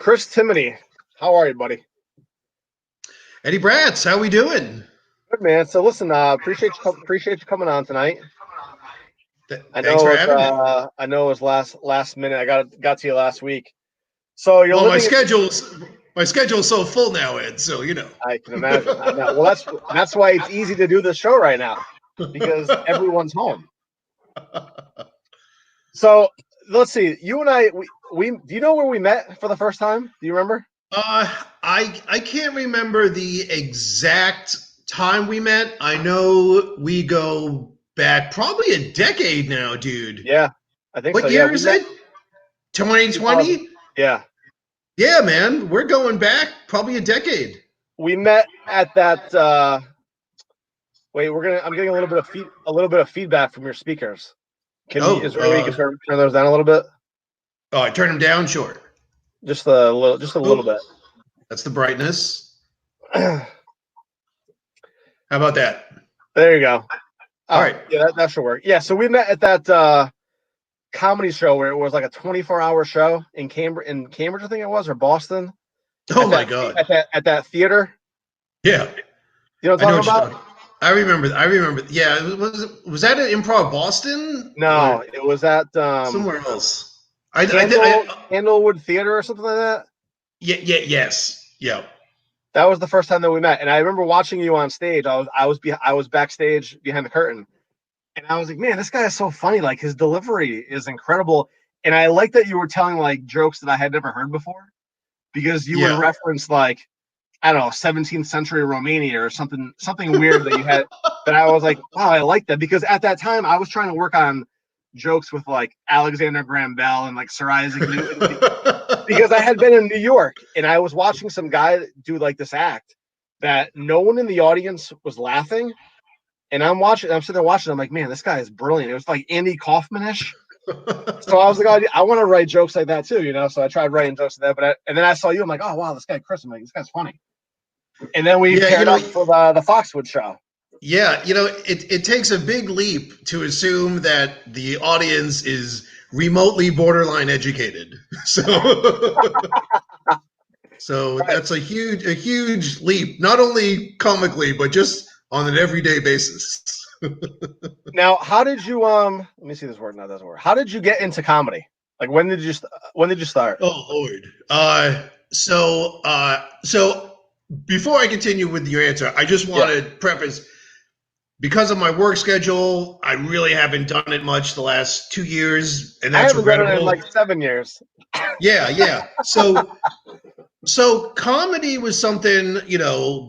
Chris Timoney, how are you, buddy? Eddie Bratz, how we doing? Good, man. So listen, appreciate you coming on tonight. Thanks for having me. I know it was last minute. I got to you last week. So you're Well, living. my schedule's so full now, Ed. So you know. I can imagine. I know. Well, that's why it's easy to do this show right now because everyone's home. So let's see. You and I, we do you know where we met for the first time? Do you remember? I can't remember the exact time we met. I know we go back probably a decade now, dude. Yeah, I think so. What year is it? 2020? Yeah. Yeah, man. We're going back probably a decade. We met at that wait, I'm getting a little bit of feedback from your speakers. Is there a way you can turn those down a little bit? Oh, I turn them down, sure. Just a little bit. That's the brightness. How about that? There you go. All right. Yeah, that should work. Yeah, so we met at that comedy show where it was like a 24-hour show in Cambridge, I think it was, or Boston. Oh my God! At that theater. Yeah. You know what I'm talking about? I remember. Yeah. Was that at Improv Boston? No, it was at somewhere else. Candlewood Theater or something like that. Yes. Yeah. That was the first time that we met, and I remember watching you on stage. I was backstage behind the curtain, and I was like, man, this guy is so funny. Like his delivery is incredible, and I like that you were telling like jokes that I had never heard before, because you would reference like, I don't know, 17th century Romania or something weird that you had. That I was like, wow, I like that, because at that time I was trying to work on jokes with like Alexander Graham Bell and like Sir Isaac Newton, because I had been in New York and I was watching some guy do like this act that no one in the audience was laughing, and I'm sitting there watching. I'm like, man, this guy is brilliant. It was like Andy Kaufman-ish. So I was like, oh, I want to write jokes like that too, you know. So I tried writing jokes like that, and then I saw you. I'm like, oh wow, this guy Chris. I'm like, this guy's funny. And then we paired up for the Foxwood show. Yeah, it takes a big leap to assume that the audience is remotely borderline educated. So that's a huge leap, not only comically, but just on an everyday basis. Now, how did you let me see this word. No, that doesn't work. How did you get into comedy? Like when did you start? Oh Lord. So before I continue with your answer, I just want to preface, because of my work schedule, I really haven't done it much the last 2 years, and that's regrettable. I haven't done it in like 7 years. Yeah. So comedy was something,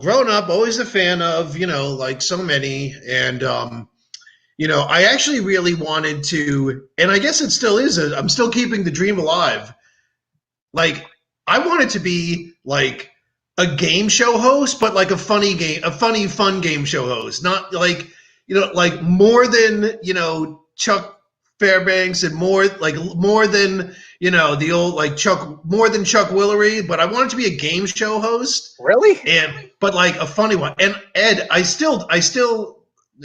growing up, always a fan of, like so many, and I actually really wanted to, and I guess it still is. I'm still keeping the dream alive. Like, I wanted to be like a game show host, but like a funny, fun game show host, not like, like more than, Chuck Fairbanks, and more than, the old, like more than Chuck Willery, but I wanted to be a game show host. Really? But like a funny one. And Ed, I still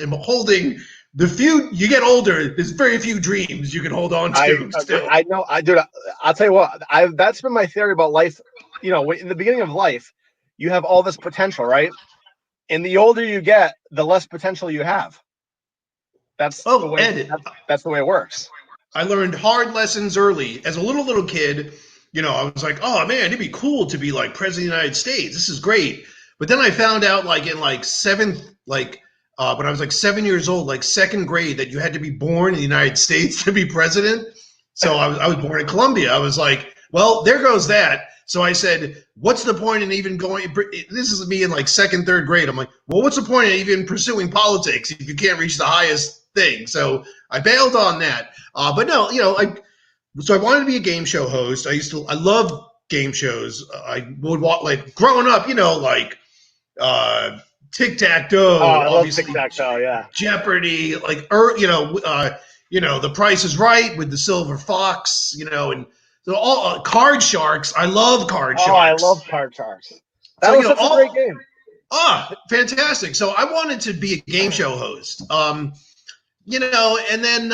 am holding the few. You get older, there's very few dreams you can hold on to. I know. I'll tell you what. That's been my theory about life. In the beginning of life, you have all this potential, right? And the older you get, the less potential you have. That's the way it works. I learned hard lessons early. As a little kid, I was like, oh man, it'd be cool to be like president of the United States. This is great. But then I found out like in like when I was like 7 years old, like second grade, that you had to be born in the United States to be president. So I was born in Colombia. I was like, well, there goes that. So I said, what's the point in even going? This is me in like second, third grade. I'm like, well, what's the point in even pursuing politics if you can't reach the highest thing? So I bailed on that. But no, so I wanted to be a game show host. I loved game shows. I would watch, like growing up, like Tic-Tac-Toe. Oh, I love Tic-Tac-Toe, yeah. Jeopardy, like, The Price is Right with the Silver Fox, and so all Card Sharks. I love Card Sharks. Oh, I love Card Sharks. That was such a great game. Fantastic. So I wanted to be a game show host. And then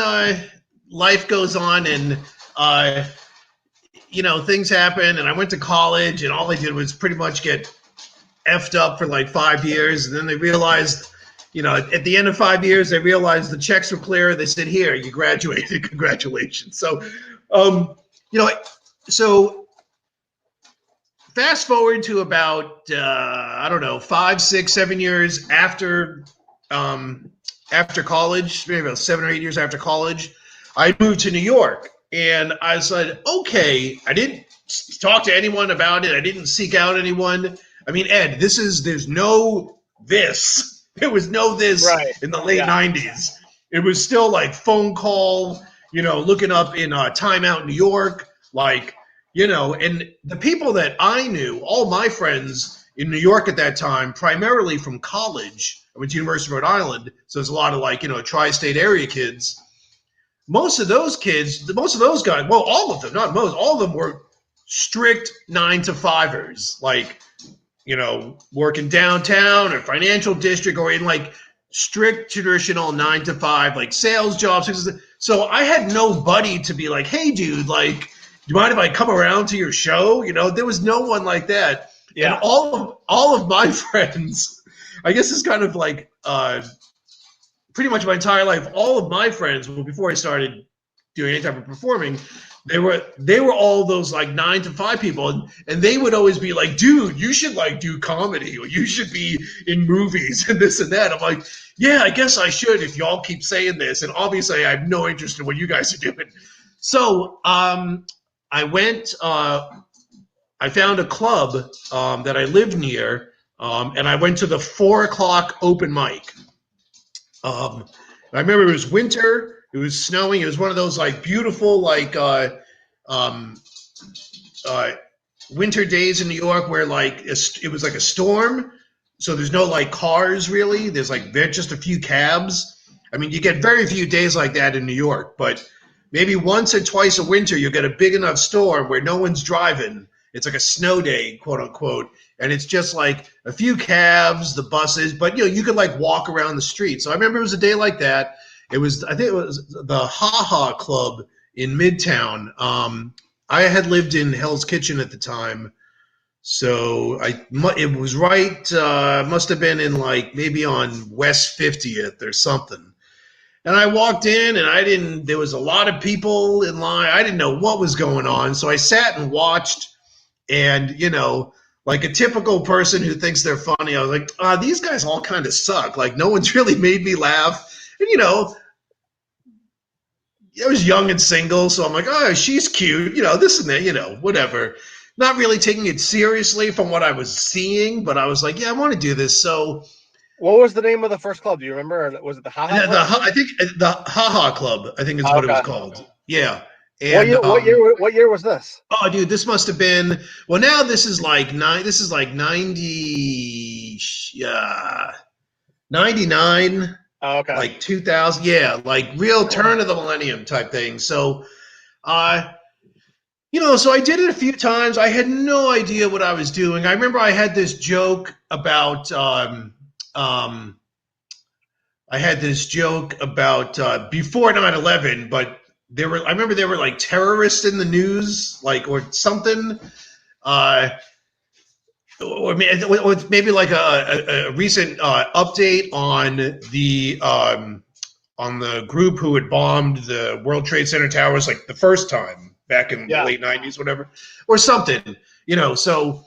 life goes on, and things happen, and I went to college, and all I did was pretty much get effed up for like 5 years, and then they realized, at the end of 5 years, they realized the checks were clear. They said, "Here, you graduated. Congratulations." So, you know, so fast forward to about I don't know, 5, 6, 7 years after college, maybe about 7 or 8 years after college, I moved to New York, and I said, okay, I didn't talk to anyone about it. I didn't seek out anyone. I mean, Ed, there's no this. There was no this Right. in the late Yeah. 90s. It was still like phone call, looking up in Time Out New York, like, and the people that I knew, all my friends in New York at that time, primarily from college. I went to University of Rhode Island, so there's a lot of like, tri-state area kids. Most of those kids, most of those guys, well, all of them, not most, all of them were strict 9-to-5ers, like, working downtown or financial district or in like strict traditional 9-to-5, like sales jobs. So I had nobody to be like, hey, dude, like, do you mind if I come around to your show? There was no one like that. Yeah. And all of my friends, I guess it's kind of like pretty much my entire life, all of my friends, before I started doing any type of performing, they were all those like 9-to-5 people, and they would always be like, dude, you should like do comedy, or you should be in movies and this and that. I'm like, yeah, I guess I should if y'all keep saying this. And obviously I have no interest in what you guys are doing. So I went, I found a club that I lived near, and I went to the 4 o'clock open mic. I remember it was winter. It was snowing. It was one of those like beautiful like winter days in New York where like it was like a storm. So there's no like cars really. There's just a few cabs. I mean, you get very few days like that in New York, but maybe once or twice a winter you get a big enough storm where no one's driving. It's like a snow day, quote unquote, and it's just like a few cabs, the buses, but you could like walk around the street. So I remember it was a day like that. I think it was the Ha Ha Club in Midtown. I had lived in Hell's Kitchen at the time, so it was right. Must have been in like maybe on West 50th or something. And I walked in, and there was a lot of people in line. I didn't know what was going on, so I sat and watched. And, like a typical person who thinks they're funny, I was like, these guys all kind of suck. Like, no one's really made me laugh. And, I was young and single, so I'm like, oh, she's cute, this and that, whatever. Not really taking it seriously from what I was seeing, but I was like, yeah, I want to do this. So, what was the name of the first club? Do you remember? Or was it the Ha Ha Club? I think the Ha Ha Club, I think is what it was called. Yeah. And, what year was this? Oh, dude, this must have been. Well, now this is like 90, 99. Oh, okay. Like 2000. Yeah, like real turn of the millennium type thing. So, so I did it a few times. I had no idea what I was doing. I remember I had this joke about. Before 9/11, but. I remember there were like terrorists in the news, like or something, or maybe like a recent update on the group who had bombed the World Trade Center towers like the first time back in the late 90s, whatever, or something, So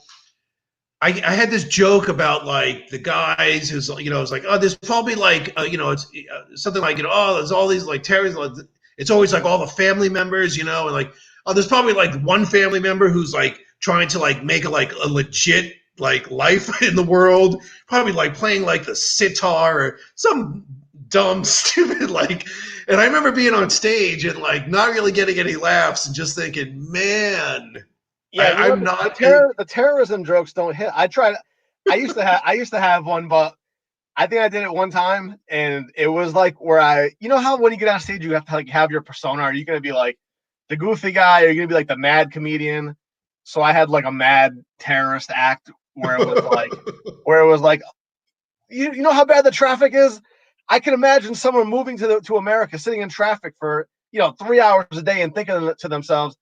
I had this joke about like the guys who's it's like, oh, there's probably like it's something like oh, there's all these like terrorists. It's always like all the family members, and like, oh, there's probably like one family member who's like trying to like make a legit like life in the world, probably like playing like the sitar or some dumb, stupid like. And I remember being on stage and like not really getting any laughs and just thinking, man, yeah, I'm not. The terrorism jokes don't hit. I used to have one, but I think I did it one time, and it was like where how when you get on stage you have to like have your persona. Are you going to be like the goofy guy? Or are you going to be like the mad comedian? So I had like a mad terrorist act where it was like, you know how bad the traffic is. I can imagine someone moving to America, sitting in traffic for 3 hours a day, and thinking to themselves,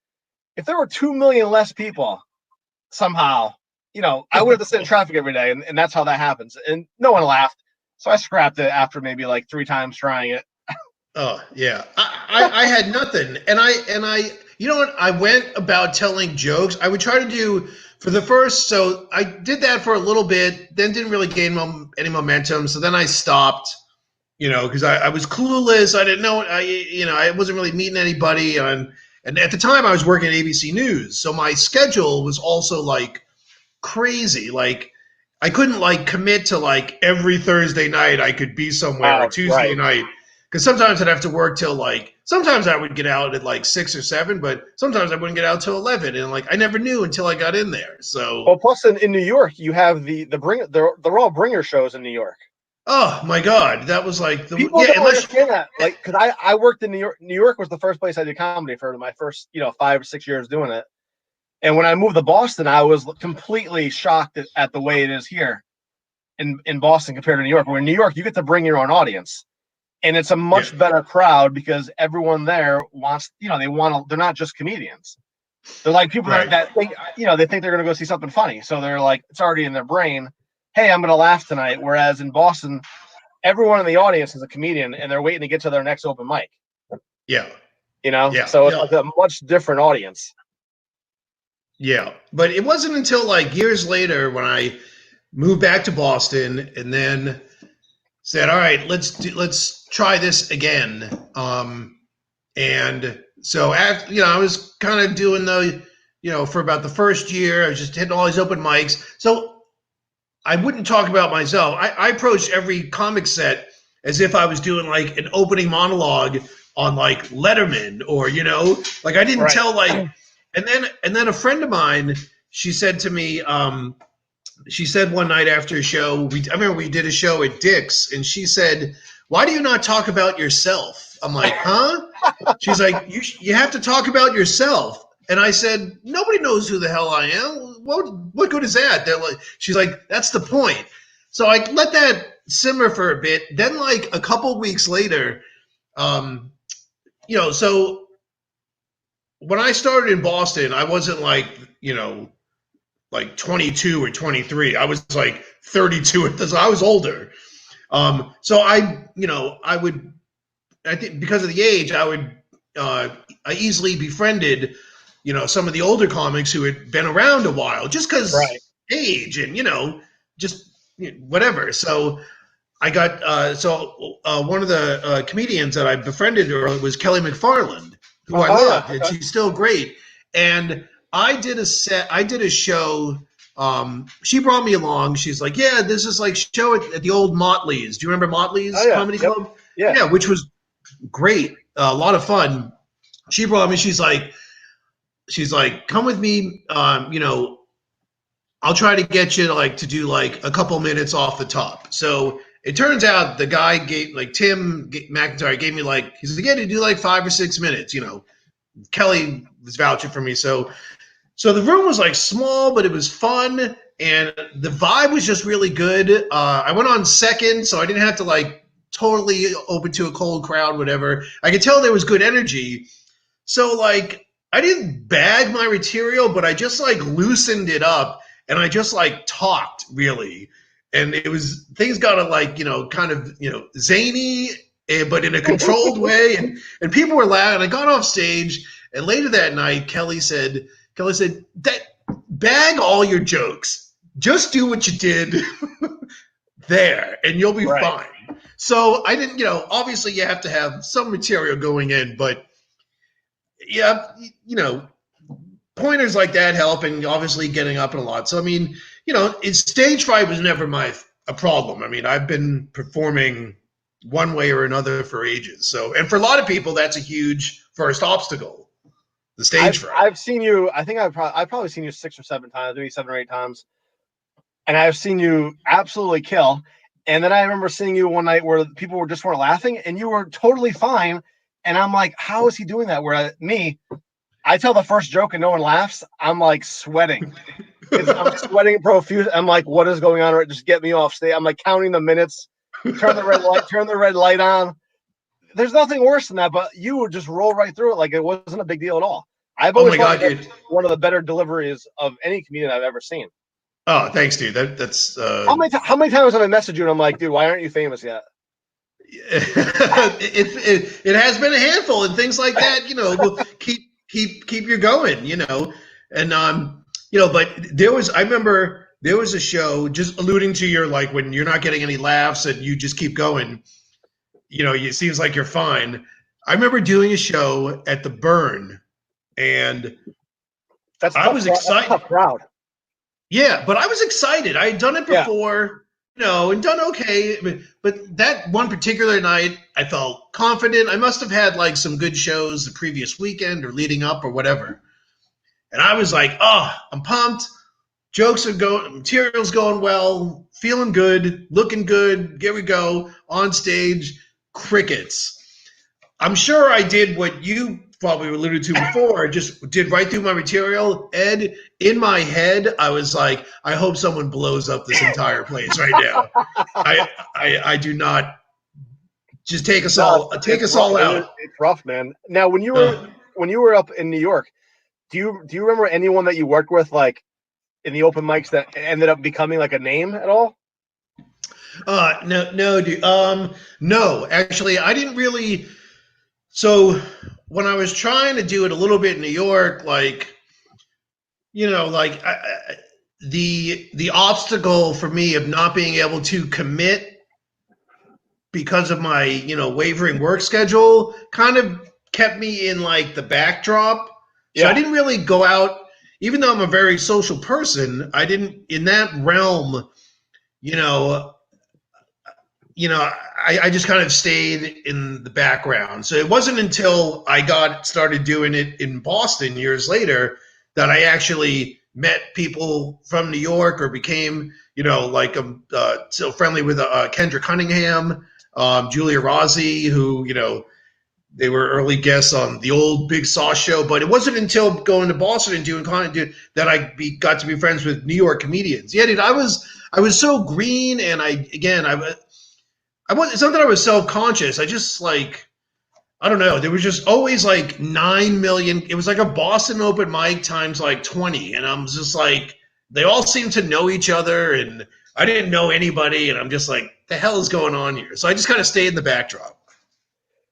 if there were 2 million less people somehow, I would have to sit in traffic every day, and that's how that happens. And no one laughed, so I scrapped it after maybe like 3 times trying it. Oh yeah, I had nothing, and I you know what? I went about telling jokes. I would try to do for the first, so I did that for a little bit, then didn't really gain any momentum. So then I stopped, because I was clueless. I didn't know, I wasn't really meeting anybody, and at the time I was working at ABC News, so my schedule was also like crazy. Like I couldn't like commit to like every Thursday night I could be somewhere or Oh, Tuesday right. night because sometimes I'd have to work till like sometimes I would get out at like 6 or 7, but sometimes I wouldn't get out till 11, and like I never knew until I got in there. So Well, plus in New York, you have they're all bringer shows in New York. oh my god, that was like People don't understand that, like, because I worked in New York. New York was the first place I did comedy for my first 5 or 6 years doing it. And when I moved to Boston, I was completely shocked at the way it is here in Boston compared to New York. Where in New York, you get to bring your own audience, and it's a much better crowd because everyone there wants, they're not just comedians. They're like people that think, they think they're going to go see something funny. So they're like, it's already in their brain. Hey, I'm going to laugh tonight. Whereas in Boston, everyone in the audience is a comedian and they're waiting to get to their next open mic. Yeah. So it's like a much different audience. Yeah. But it wasn't until like years later when I moved back to Boston and then said, all right, let's try this again. And so after, I was kind of doing for about the first year, I was just hitting all these open mics. So I wouldn't talk about myself. I approached every comic set as if I was doing like an opening monologue on like Letterman or, like I didn't tell like, and then a friend of mine, she said to me, she said one night after a show, I remember we did a show at Dick's, and she said, why do you not talk about yourself? I'm like, huh? She's like, you have to talk about yourself. And I said, nobody knows who the hell I am. What good is that? She's like, that's the point. So I let that simmer for a bit. Then like a couple weeks later, so when I started in Boston, I wasn't like 22 or 23. I was like 32 at this. I was older. So I think because of the age, I easily befriended, some of the older comics who had been around a while just because age and, just whatever. So I got, one of the comedians that I befriended was Kelly McFarland, who I loved, and she's still great. And I did a show. She brought me along. She's like, yeah, this is like show at the old Motley's. Do you remember Motley's Comedy Club? Yeah, which was great. A lot of fun. She brought me, she's like, come with me. I'll try to get you to do like a couple minutes off the top. So it turns out the guy Tim McIntyre gave me he's like, yeah, to do like 5 or 6 minutes, Kelly was vouching for me. So the room was like small, but it was fun. And the vibe was just really good. I went on second, so I didn't have to totally open to a cold crowd, whatever. I could tell there was good energy. So I didn't bag my material, but I just loosened it up and I just talked really. And it was, things got kind of, zany, but in a controlled way. And people were laughing. I got off stage, and later that night, Kelly said, that bag all your jokes. Just do what you did there, and you'll be fine. So I didn't, obviously you have to have some material going in, but yeah, pointers like that help, and obviously getting up and a lot. So, I mean, stage fright was never a problem. I mean, I've been performing one way or another for ages. So, and for a lot of people, that's a huge first obstacle, the stage fright. I've seen you, I think I've probably seen you 6 or 7 times, maybe 7 or 8 times. And I've seen you absolutely kill. And then I remember seeing you one night where people weren't laughing and you were totally fine. And I'm like, how is he doing that? Where I tell the first joke and no one laughs, I'm sweating. I'm sweating profuse. I'm like, what is going on? Just get me off stage. I'm counting the minutes. Turn the red light on. There's nothing worse than that, but you would just roll right through it like it wasn't a big deal at all. I've Oh always my thought God, you had dude. one of the better deliveries of any comedian I've ever seen. Oh, thanks, dude. That's How many times have I messaged you and I'm like, dude, why aren't you famous yet? it has been a handful, and things like that, will keep you going, and but I remember there was a show, just alluding to your, like, when you're not getting any laughs and you just keep going, it seems like you're fine. I remember doing a show at the Burn, and That's I was that's a excited. tough crowd. Yeah, but I was excited. I had done it Yeah. before, and done okay. But that one particular night, I felt confident. I must have had like some good shows the previous weekend or leading up or whatever. And I was like, oh, I'm pumped. Jokes are going, material's going well, feeling good, looking good. Here we go. On stage, crickets. I'm sure I did what you probably alluded to before. Just did right through my material. Ed, in my head, I was like, I hope someone blows up this entire place right now. I do not, just take us No, all out. it's rough, man. Now, Ugh. when you were up in New York, do you remember anyone that you worked with like in the open mics that ended up becoming like a name at all? No, dude. No, actually, I didn't really. So when I was trying to do it a little bit in New York, like, like the obstacle for me of not being able to commit because of my wavering work schedule kind of kept me in like the backdrop. So I Yeah. didn't really go out, even though I'm a very social person. I didn't, in that realm, you know I just kind of stayed in the background. So it wasn't until I got started doing it in Boston years later that I actually met people from New York or became, like so friendly with Kendra Cunningham, Julia Rossi, who, they were early guests on the old Big Sauce show. But it wasn't until going to Boston and doing content that got to be friends with New York comedians. Yeah, dude, I was so green, and I was, it's not that I was self-conscious. I just, like, I don't know. There was just always like 9 million. It was like a Boston open mic times like 20. And I'm just like, they all seem to know each other, and I didn't know anybody. And I'm just like, the hell is going on here? So I just kind of stayed in the backdrop.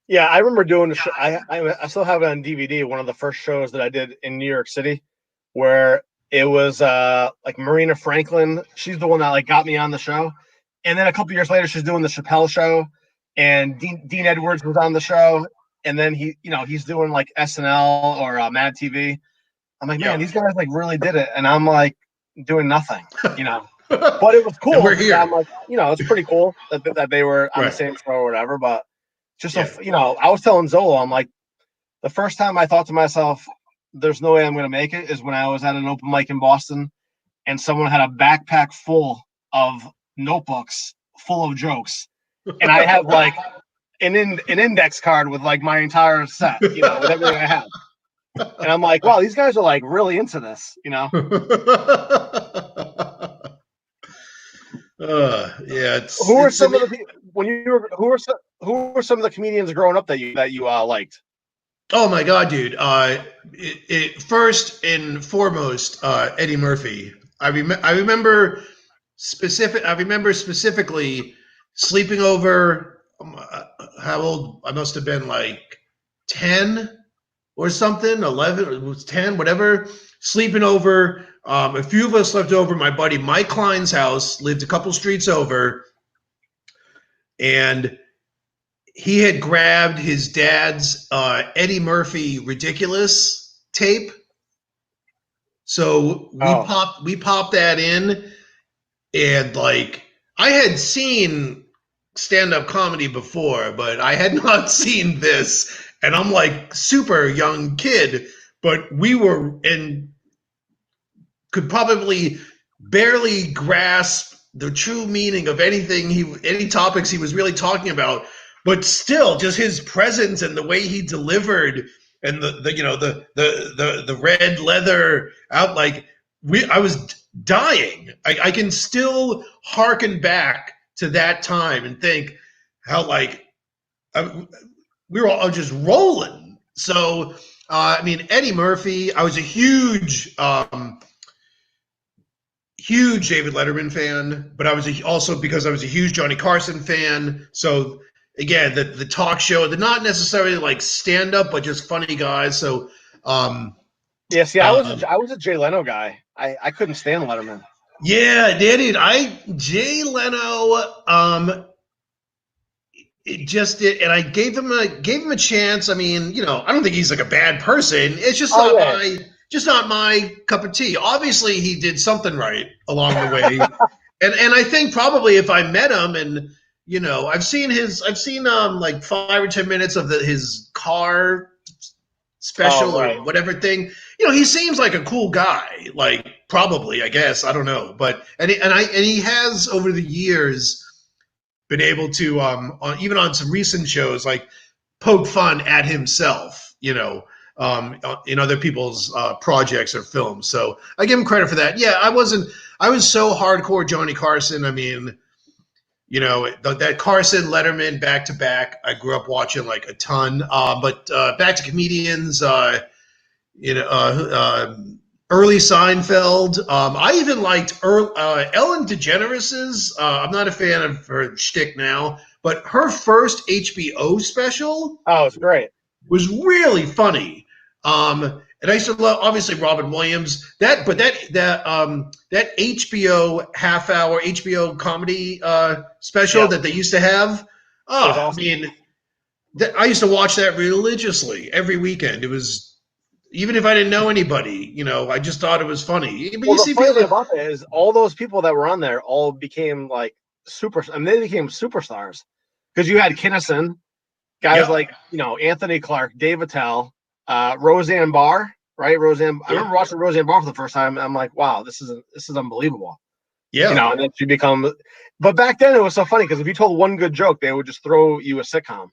Yeah, I remember doing the show. I still have it on DVD. One of the first shows that I did in New York City, where it was like Marina Franklin. She's the one that like got me on the show, and then a couple years later, she's doing the Chappelle show, and Dean Edwards was on the show, and then he's doing like SNL or Mad TV. I'm like, man, Yeah. these guys like really did it, and I'm like doing nothing, you know. But it was And cool we're because I'm here. like, it's pretty cool that they were on the Right. same show or whatever. But just Yeah. I was telling Zola, I'm like, the first time I thought to myself, there's no way I'm going to make it is when I was at an open mic in Boston and someone had a backpack full of notebooks full of jokes. And I have like an index card with like my entire set, with everything I have. And I'm like, wow, these guys are like really into this. Yeah, Who are it's some of the when you were who were some of the comedians growing up that you liked? oh my God, dude. First and foremost, Eddie Murphy. I remember specifically sleeping over. How old? I must have been like 10 or something, 11, it was 10, whatever. Sleeping over. A few of us left over. My buddy Mike Klein's house lived a couple streets over, and he had grabbed his dad's Eddie Murphy Ridiculous tape. So Oh, we popped that in, and like, I had seen stand-up comedy before, but I had not seen this. And I'm like super young kid, but we were in could probably barely grasp the true meaning of any topics he was really talking about, but still just his presence and the way he delivered, and the red leather out, like, I was dying. I can still hearken back to that time and think how, like, we were all just rolling. So I mean, Eddie Murphy. I was a huge David Letterman fan, but I was also because I was a huge Johnny Carson fan. So again, the talk show, they're not necessarily like stand up, but just funny guys. So um, Yeah, see, um, I was a Jay Leno guy. I couldn't stand Letterman. yeah, dude, Jay Leno. It just did, and I gave him a chance. I mean, you know, I don't think he's like a bad person. It's Oh yeah. just not my cup of tea. Obviously, he did something right along the way, and I think probably if I met him and you know, I've seen like 5 or 10 minutes of his car Oh special or right. whatever thing. You know, he seems like a cool guy. Like probably, I guess I don't know, but and he has over the years been able to even on some recent shows like poke fun at himself, you know, in other people's projects or films. So I give him credit for that. Yeah, I was so hardcore Johnny Carson. I mean, you know, that Carson Letterman back to back. I grew up watching like a ton. But back to comedians. You know, early Seinfeld. I even liked Ellen DeGeneres's. I'm not a fan of her shtick now, but her first HBO special Oh, it's great. was really funny. And I used to love obviously Robin Williams. That HBO half hour HBO comedy special Yeah, that they used to have. it was Oh, I awesome. mean, I used to watch that religiously every weekend. It was even if I didn't know anybody, you know, I just thought it was funny. But Well, you the see funny thing people, about that is all those people that were on there all became like super. I mean, they became superstars because you had Kinnison, guys yep, like Anthony Clark, Dave Attell, Roseanne Barr, right? Roseanne. I yeah, remember watching Roseanne Barr for the first time. I'm like, wow, this is unbelievable. yeah, And then she become. But back then it was so funny because if you told one good joke, they would just throw you a sitcom.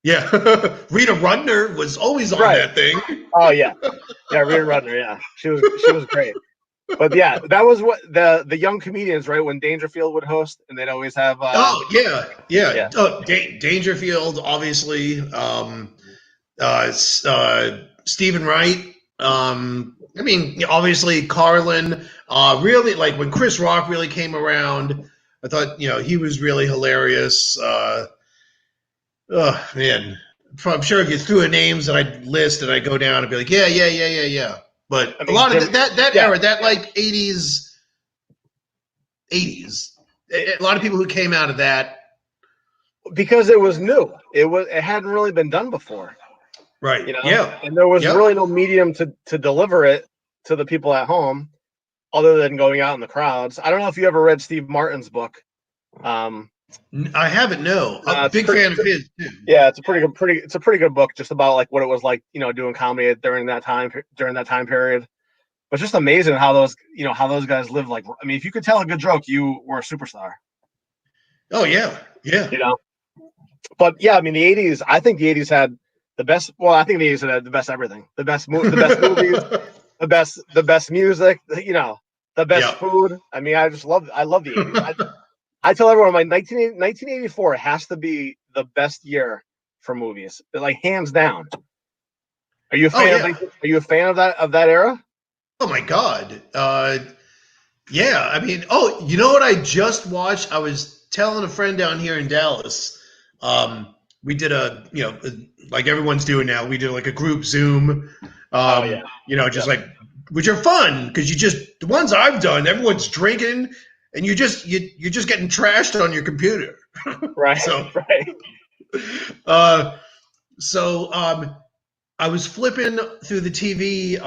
yeah. Rita Rudner was always on Right. that thing. Oh yeah, yeah. Rita Rudner. Yeah, she was great. But yeah, that was what the young comedians, right? When Dangerfield would host, and they'd always have Oh yeah, yeah. yeah. Oh, Dangerfield, obviously. Stephen Wright. I mean, obviously Carlin. Really, like when Chris Rock really came around, I thought he was really hilarious. Oh man, I'm sure if you threw a names that I'd list and I go down and be like, yeah, yeah, yeah, yeah, yeah. But I a mean lot of Jim. that Yeah, era, that like '80s, a lot of people who came out of that. because it was new. It hadn't really been done before, Right. Yeah. and there was Yep. really no medium to deliver it to the people at home other than going out in the crowds. I don't know if you ever read Steve Martin's book. Um, I haven't. No, a it's big pretty. fan of his too. Yeah, it's a pretty good book just about like what it was like, doing comedy during that time period. But just amazing how those guys live like. I mean, if you could tell a good joke, you were a superstar. Oh yeah. Yeah. You know. But yeah, I mean, the '80s. I think the '80s had the best. Well, I think the '80s had the best everything. The best movies, the best music. The best Yeah. food. I mean, I love the '80s. I tell everyone, 1984 has to be the best year for movies, like hands down. Are you a Oh fan of yeah. Are you a fan of that era? Oh my God. Yeah. I mean, oh, you know what I just watched? I was telling a friend down here in Dallas. We did like everyone's doing now. We did like a group Zoom. Oh yeah, Just yep. like which are fun because the ones I've done, everyone's drinking and you're just getting trashed on your computer. Right, So, right. uh, so I was flipping through the TV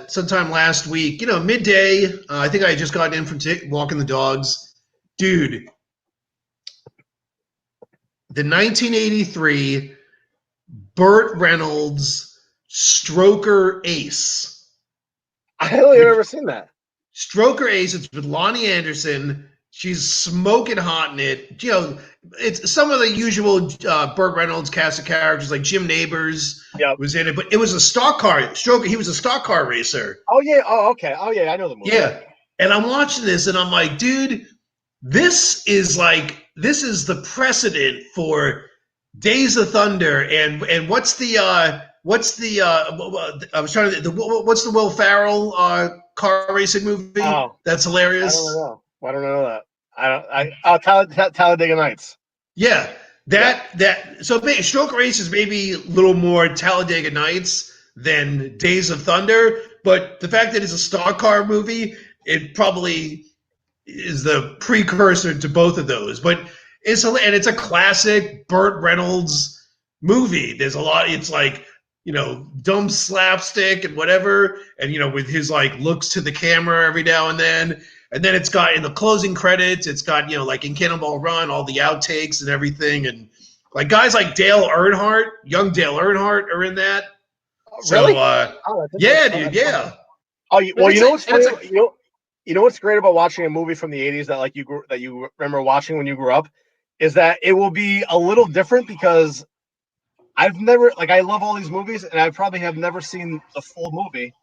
sometime last week, midday. I think I had just gotten in from walking the dogs. Dude, the 1983 Burt Reynolds Stroker Ace. I don't think I've With ever seen that. Stroker Ace, it's with Lonnie Anderson. She's smoking hot in it. It's some of the usual Burt Reynolds cast of characters, like Jim Neighbors Yep. was in it, but it was a stock car. Stroker, he was a stock car racer. Oh yeah. Oh okay. Oh yeah. I know the movie. Yeah. And I'm watching this and I'm like, dude, this is the precedent for Days of Thunder and what's the what's the I was trying to what's the Will Ferrell car racing movie Oh, that's I don't hilarious? know. I don't know that. I don't. Talladega Nights. Yeah, Yeah. that so Stroke Race is maybe a little more Talladega Nights than Days of Thunder, but the fact that it's a stock car movie, it probably is the precursor to both of those. But it's a classic Burt Reynolds movie. There's a lot. It's like dumb slapstick and whatever, and with his like looks to the camera every now and then. And then it's got in the closing credits, it's got like in Cannonball Run, all the outtakes and everything, and like guys like Dale Earnhardt, young Dale Earnhardt, are in that. So Really? Oh, yeah, that's dude, funny. yeah. Oh, And well, you it's know like what's and funny? it's like You know what's great about watching a movie from the '80s that like that you remember watching when you grew up is that it will be a little different because I've never like I love all these movies and I probably have never seen the full movie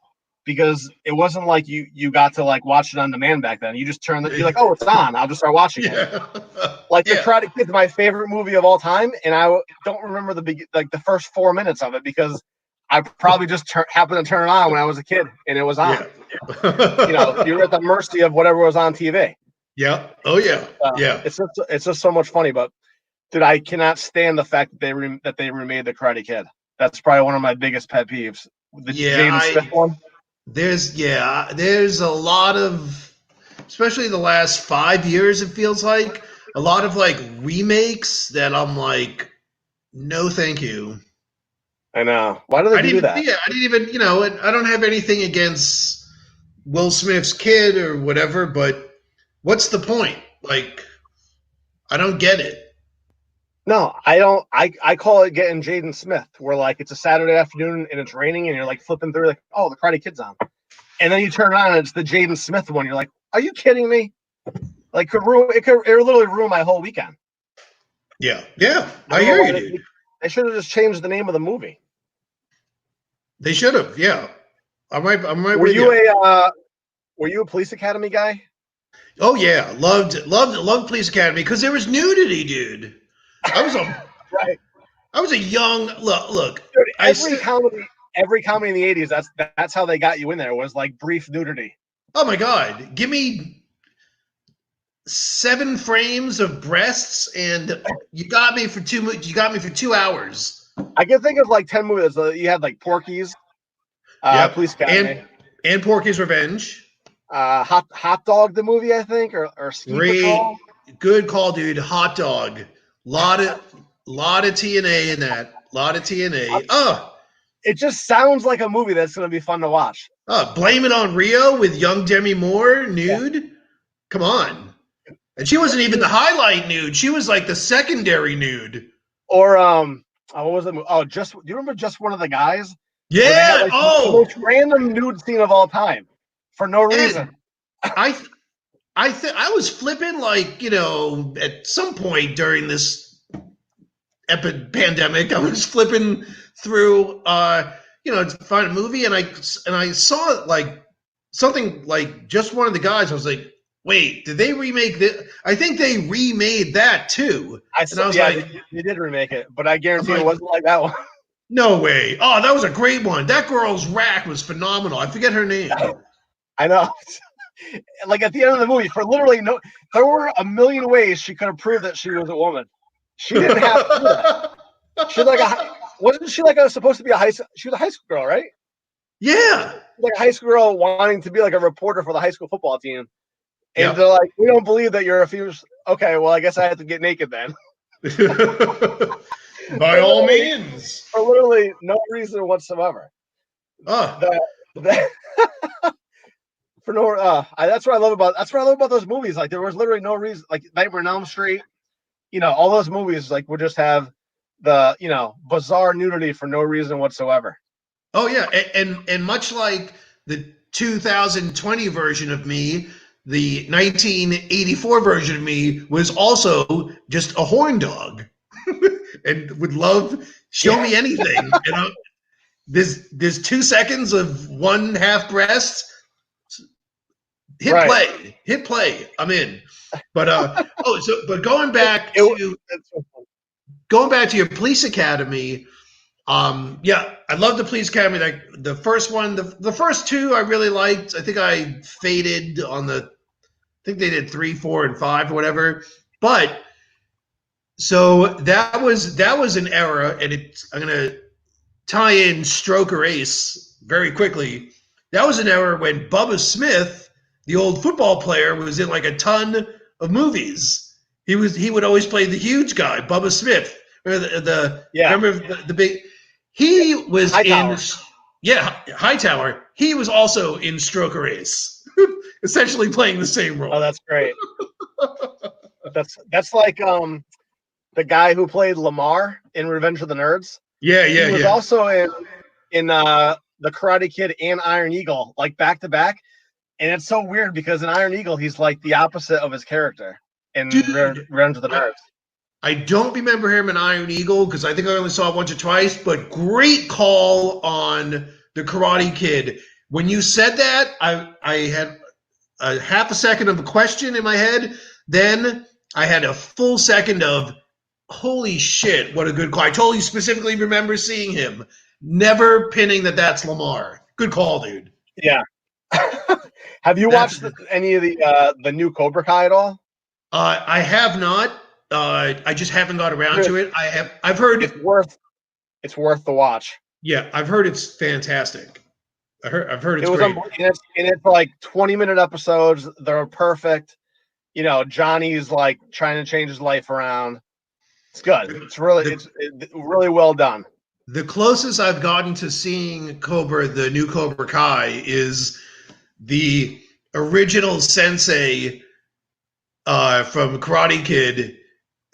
because it wasn't like you got to like watch it on demand back then. You just you're like, oh, it's on. I'll just start watching it. yeah, Like The yeah. Karate Kid is my favorite movie of all time, and I don't remember the first 4 minutes of it because I probably just happened to turn it on when I was a kid and it was on. Yeah. You're at the mercy of whatever was on TV. Yeah. Oh yeah. Yeah. It's just so much funny, but dude, I cannot stand the fact that they remade the Karate Kid. That's probably one of my biggest pet peeves. The Yeah. Jaden Smith one. There's a lot of, especially the last 5 years, it feels like a lot of like remakes that I'm like, no, thank you. I know. Why do they do that? I didn't even, I don't have anything against Will Smith's kid or whatever, but what's the point? Like, I don't get it. No, I don't. I call it getting Jaden Smith, where like it's a Saturday afternoon and it's raining and you're like flipping through like, oh, the Karate Kid's on, and then you turn it on and it's the Jaden Smith one. You're like, are you kidding me? Like, it could literally ruin my whole weekend. Yeah. Yeah. I I don't know hear why you, dude. they should have just changed the name of the movie. They should have. Yeah. I'm right Were with you you. a police academy guy? Oh yeah, loved Police Academy because there was nudity, dude. I was a Right. I was a young look. Dude, I said, every comedy in the '80s, that's how they got you in there was like brief nudity. oh my god, give me 7 frames of breasts, and you got me for 2 hours. I can think of like 10 movies. You had like Porky's, Yep, Police Academy, and Porky's Revenge. Hot Dog the movie, I think, or Ski Patrol. Great, good call, dude. Hot Dog, lot of TNA in that. Lot of TNA. It just sounds like a movie that's going to be fun to watch. Blame It on Rio with young Demi Moore, nude. Yeah. Come on. And she wasn't even the highlight nude. She was like the secondary nude. Or what was it? Oh, do you remember Just One of the Guys? Where they Yeah. had like the most random nude scene of all time for no reason. I was flipping like at some point during this pandemic, I was flipping through to find a movie, and I saw like something like Just One of the Guys. I was like, wait, did they remake this? I think they remade that too. They did remake it, but I guarantee it wasn't like that one. No way. Oh, that was a great one. That girl's rack was phenomenal. I forget her name. I know. Like at the end of the movie, there were a million ways she could have proved that she was a woman. She didn't have to do that. She's like wasn't she like supposed to be she was a high school girl, right? Yeah. Like a high school girl wanting to be like a reporter for the high school football team. And they're like, we don't believe that you're a female. Okay, well, I guess I have to get naked then. By all means. For literally no reason whatsoever. For no, that's what I love about those movies. Like there was literally no reason. Like Nightmare on Elm Street, all those movies like would just have the bizarre nudity for no reason whatsoever. Oh yeah, and much like the 2020 version of me, the 1984 version of me was also just a horn dog, and would love show me anything. There's 2 seconds of one half breast. Hit play. I'm in. But but going back to your Police Academy. Yeah, I love the Police Academy. Like the first one, the first two I really liked. I think I faded on the. I think they did 3, 4, and 5 or whatever. But so that was an era, and I'm gonna tie in Stroker Ace very quickly. That was an era when Bubba Smith, the old football player, was in like a ton of movies. He would always play the huge guy, Bubba Smith. Yeah, Remember the big. He was in Hightower. Hightower. He was also in Stroker Ace, essentially playing the same Oh, role. that's great. That's like the guy who played Lamar in Revenge of the Nerds. Yeah, He yeah, was yeah. also in the Karate Kid and Iron Eagle, like back to back. And it's so weird because in Iron Eagle, he's like the opposite of his character in Dude, Revenge of the I, Nerds. I don't remember him in Iron Eagle because I think I only saw it once or twice, but great call on the Karate Kid. When you said that, I had a half a second of a question in my head. Then I had a full second of, holy shit, what a good call. I totally specifically remember seeing him. Never pinning that's Lamar. Good call, dude. Yeah. Have you That's a watched good. any of the new Cobra Kai at all? I have not. I just haven't got around Dude, to it. I've it's heard. worth it's worth the watch. Yeah, I've heard it's fantastic. I've heard It it's was great. and it's like 20-minute episodes. They're perfect. Johnny's like trying to change his life around. It's good. The, It's really well done. the closest I've gotten to seeing Cobra, the new Cobra Kai, is the original sensei from Karate Kid,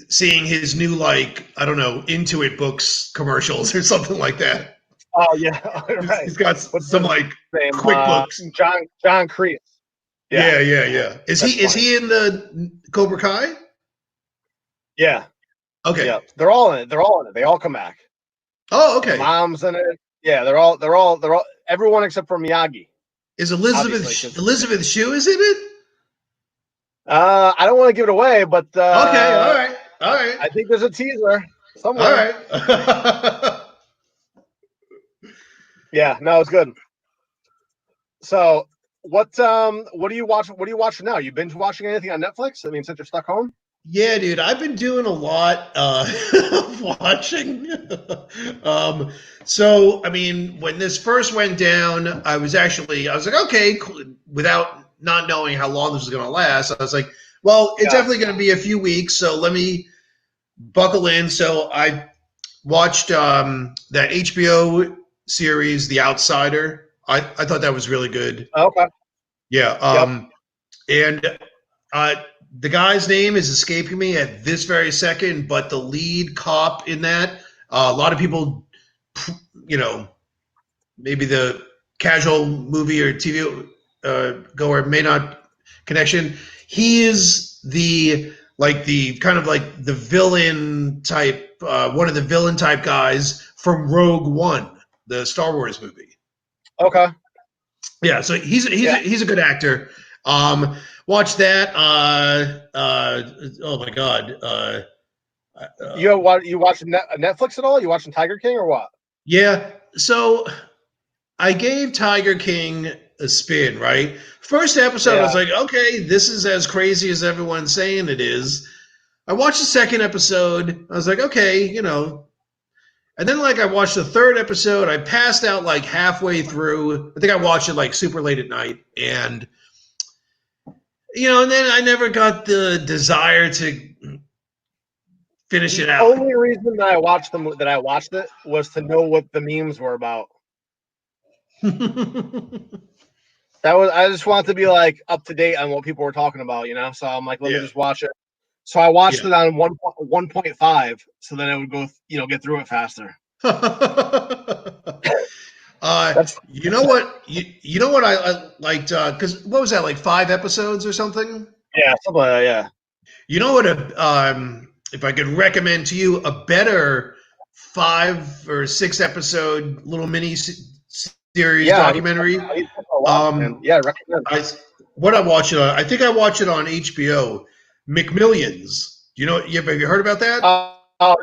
seeing his new, like, I don't know, Intuit Books commercials or something like that. Oh yeah, right. He's got What's some his like name? QuickBooks. John Kreese. Yeah, Yeah, yeah, yeah. Is that's he is funny. he in the Cobra Kai? Yeah, Okay. yeah. They're all in it. They're all in it. They all come back. Oh, The okay. mom's in it. Yeah, they're all everyone except for Miyagi, Is obviously. Because Elizabeth Shue is in it? I don't want to give it away, but Okay, all right, all right, I think there's a teaser all somewhere. right. Yeah, no, it's good. So what do you watch? What are you watching now? You binge watching anything on Netflix? I mean, since you're stuck home. Yeah, dude, I've been doing a lot of watching. um, so, I mean, when this first went down, I was like, okay, cool. Without not knowing how long this was going to last, I was like, well, it's Yeah. definitely going to be a few weeks, so let me buckle in. So I watched that HBO series, The Outsider. I thought that was really good. Okay. Yeah. Yep. And uh, the guy's name is escaping me at this very second, but the lead cop in that, a lot of people, you know, maybe the casual movie or TV goer may not connection. He is the kind of like the villain type, one of the villain type guys from Rogue One, the Star Wars movie. Okay. Yeah, so Yeah. he's a good actor. Watch that. Oh my God. You watching Netflix at all? You watching Tiger King or what? Yeah. So I gave Tiger King a spin. Right. First episode, I Yeah. was like, okay, this is as crazy as everyone's saying it is. I watched the second episode. I was like, okay, you know. And then, like, I watched the third episode. I passed out like halfway through. I think I watched it like super late at night, and and then I never got the desire to finish The it out. only reason that I watched it was to know what the memes were about. I just wanted to be like up to date on what people were talking about. So I'm like, let me Yeah, just watch it. So I watched yeah. it on 1.5, so then I would go, get through it faster. That's You know what? You know what I liked? Because what was that, like 5 episodes or something? yeah, something like that, yeah. You know what? If I could recommend to you a better 5 or 6 episode little series Yeah, documentary. I need to watch, man. Um, Yeah, recommend. I what I watch it on. I think I watched it on HBO. McMillions. You know? Have you heard about that? Uh, uh,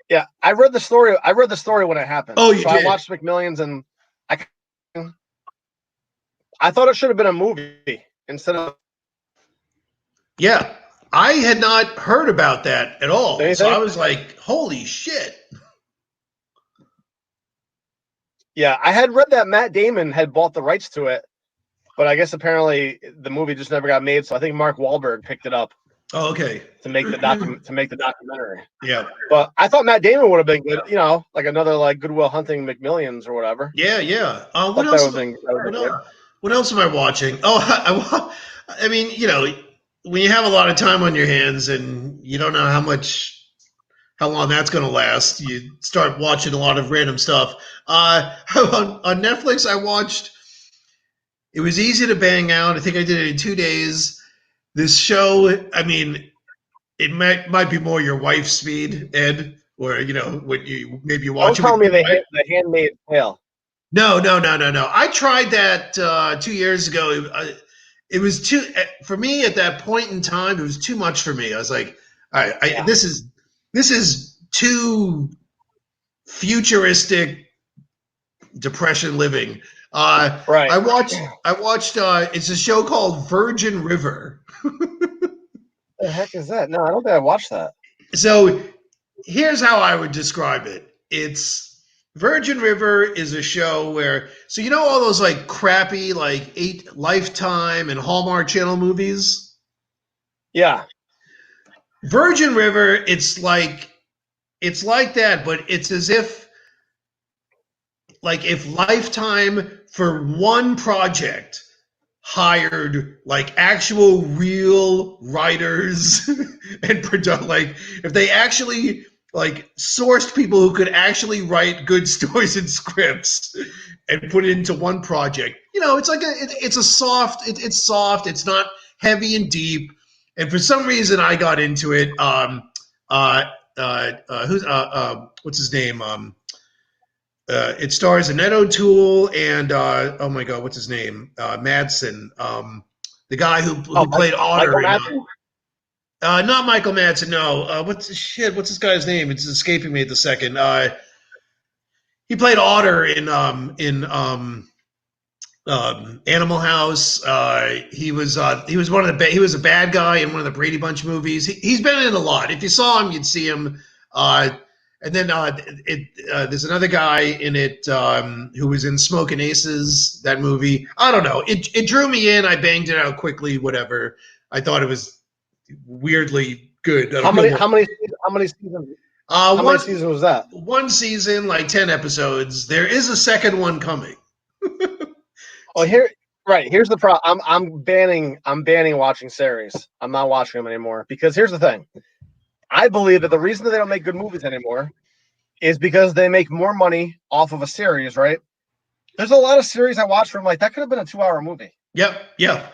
Yeah, I read the story. I read the story when it happened. Oh, you So I did? watched McMillions, and I I thought it should have been a movie instead of Yeah. I had not heard about that at all. So I anything. was like, holy shit. Yeah, I had read that Matt Damon had bought the rights to it, but I guess apparently the movie just never got made. So I think Mark Wahlberg picked it up Oh, okay. to make the documentary. Yeah. But I thought Matt Damon would have been good, like another like Goodwill Hunting McMillions or whatever. Yeah, yeah. What Thought that else? would have been that would have What been else? good. What else am I watching? Oh, I mean, when you have a lot of time on your hands and you don't know how long that's going to last, you start watching a lot of random stuff. On Netflix, I watched. It was easy to bang out. I think I did it in 2 days. This show, I mean, it might be more your wife's speed, Ed, or when you maybe you Don't watch it with tell me your wife. the Handmaid's Tale. No, no, no, no, no. I tried that 2 years ago. It was too for me at that point in time. It was too much for me. I was like, Yeah. this is too futuristic depression living. Right. I watched. It's a show called Virgin River. What the heck is that? No, I don't think I watched that. So here's how I would describe it. It's Virgin River is a show where all those like crappy like eight Lifetime and Hallmark Channel movies. Yeah. Virgin River, it's like that, but it's as if Lifetime for one project hired like actual real writers and like if they actually like sourced people who could actually write good stories and scripts and put it into one project. It's like it's soft, it's not heavy and deep. And for some reason I got into it. What's his name? It stars Annette O'Toole and oh my god, what's his name? Madsen, the guy who played Michael Otter in Madsen? not Michael Madsen, no. What's this guy's name? It's escaping me at the second. He played Otter in Animal House. He was he was a bad guy in one of the Brady Bunch movies. He's been in a lot. If you saw him, you'd see him. And then there's another guy in it who was in Smoking Aces, that movie. I don't know. It drew me in. I banged it out quickly. Whatever. I thought it was weirdly good. I How don't know many what. seasons Uh, how many one seasons was that? one season, like 10 episodes. There is a second one coming. Oh, here's the problem. I'm banning watching series. I'm not watching them anymore because here's the thing. I believe that the reason that they don't make good movies anymore is because they make more money off of a series, right? There's a lot of series I watch from like that could have been a 2-hour movie. Yep. Yeah.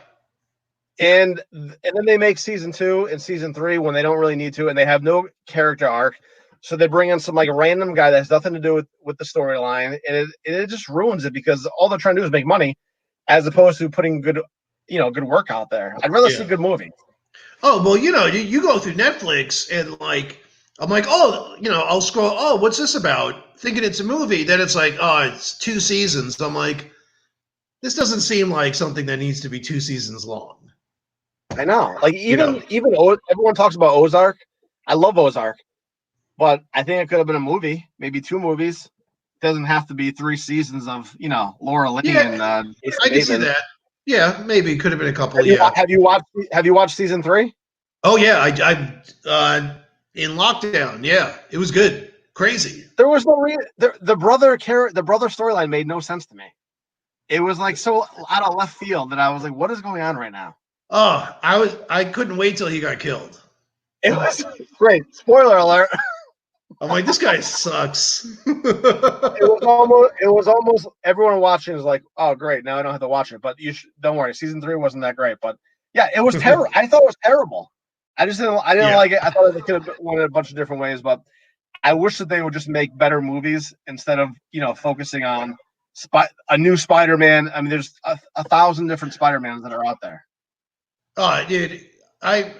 And then they make season 2 and season 3 when they don't really need to, and they have no character arc. So they bring in some like random guy that has nothing to do with the storyline, and it just ruins it because all they're trying to do is make money, as opposed to putting good work out there. I'd rather see Yeah. good movies. Oh well, you go through Netflix and like I'm like, oh, I'll scroll. Oh, what's this about? Thinking it's a movie. Then it's like, oh, it's 2 seasons. I'm like, this doesn't seem like something that needs to be 2 seasons long. I know, like You know. even everyone talks about Ozark. I love Ozark, but I think it could have been a movie, maybe 2 movies. It doesn't have to be 3 seasons of Laura Linney and Yeah, Jason I can see Bateman. that. Yeah, maybe it could have been a couple. Yeah. Have you watched season 3? Oh yeah, in lockdown. Yeah, it was good. Crazy. There was no reason. The brother storyline made no sense to me. It was like so out of left field that I was like, what is going on right now? Oh, I couldn't wait till he got killed. It was great. Spoiler alert. I'm like, this guy sucks. It was almost everyone watching is like, oh great, now I don't have to watch it. But don't worry, season 3 wasn't that great. But yeah, it was terrible. I thought it was terrible. I didn't Yeah. like it. I thought it could have went a bunch of different ways, but I wish that they would just make better movies instead of focusing on a new Spider-Man. I mean, there's a 1,000 different Spider-Mans that are out there. Oh, dude, I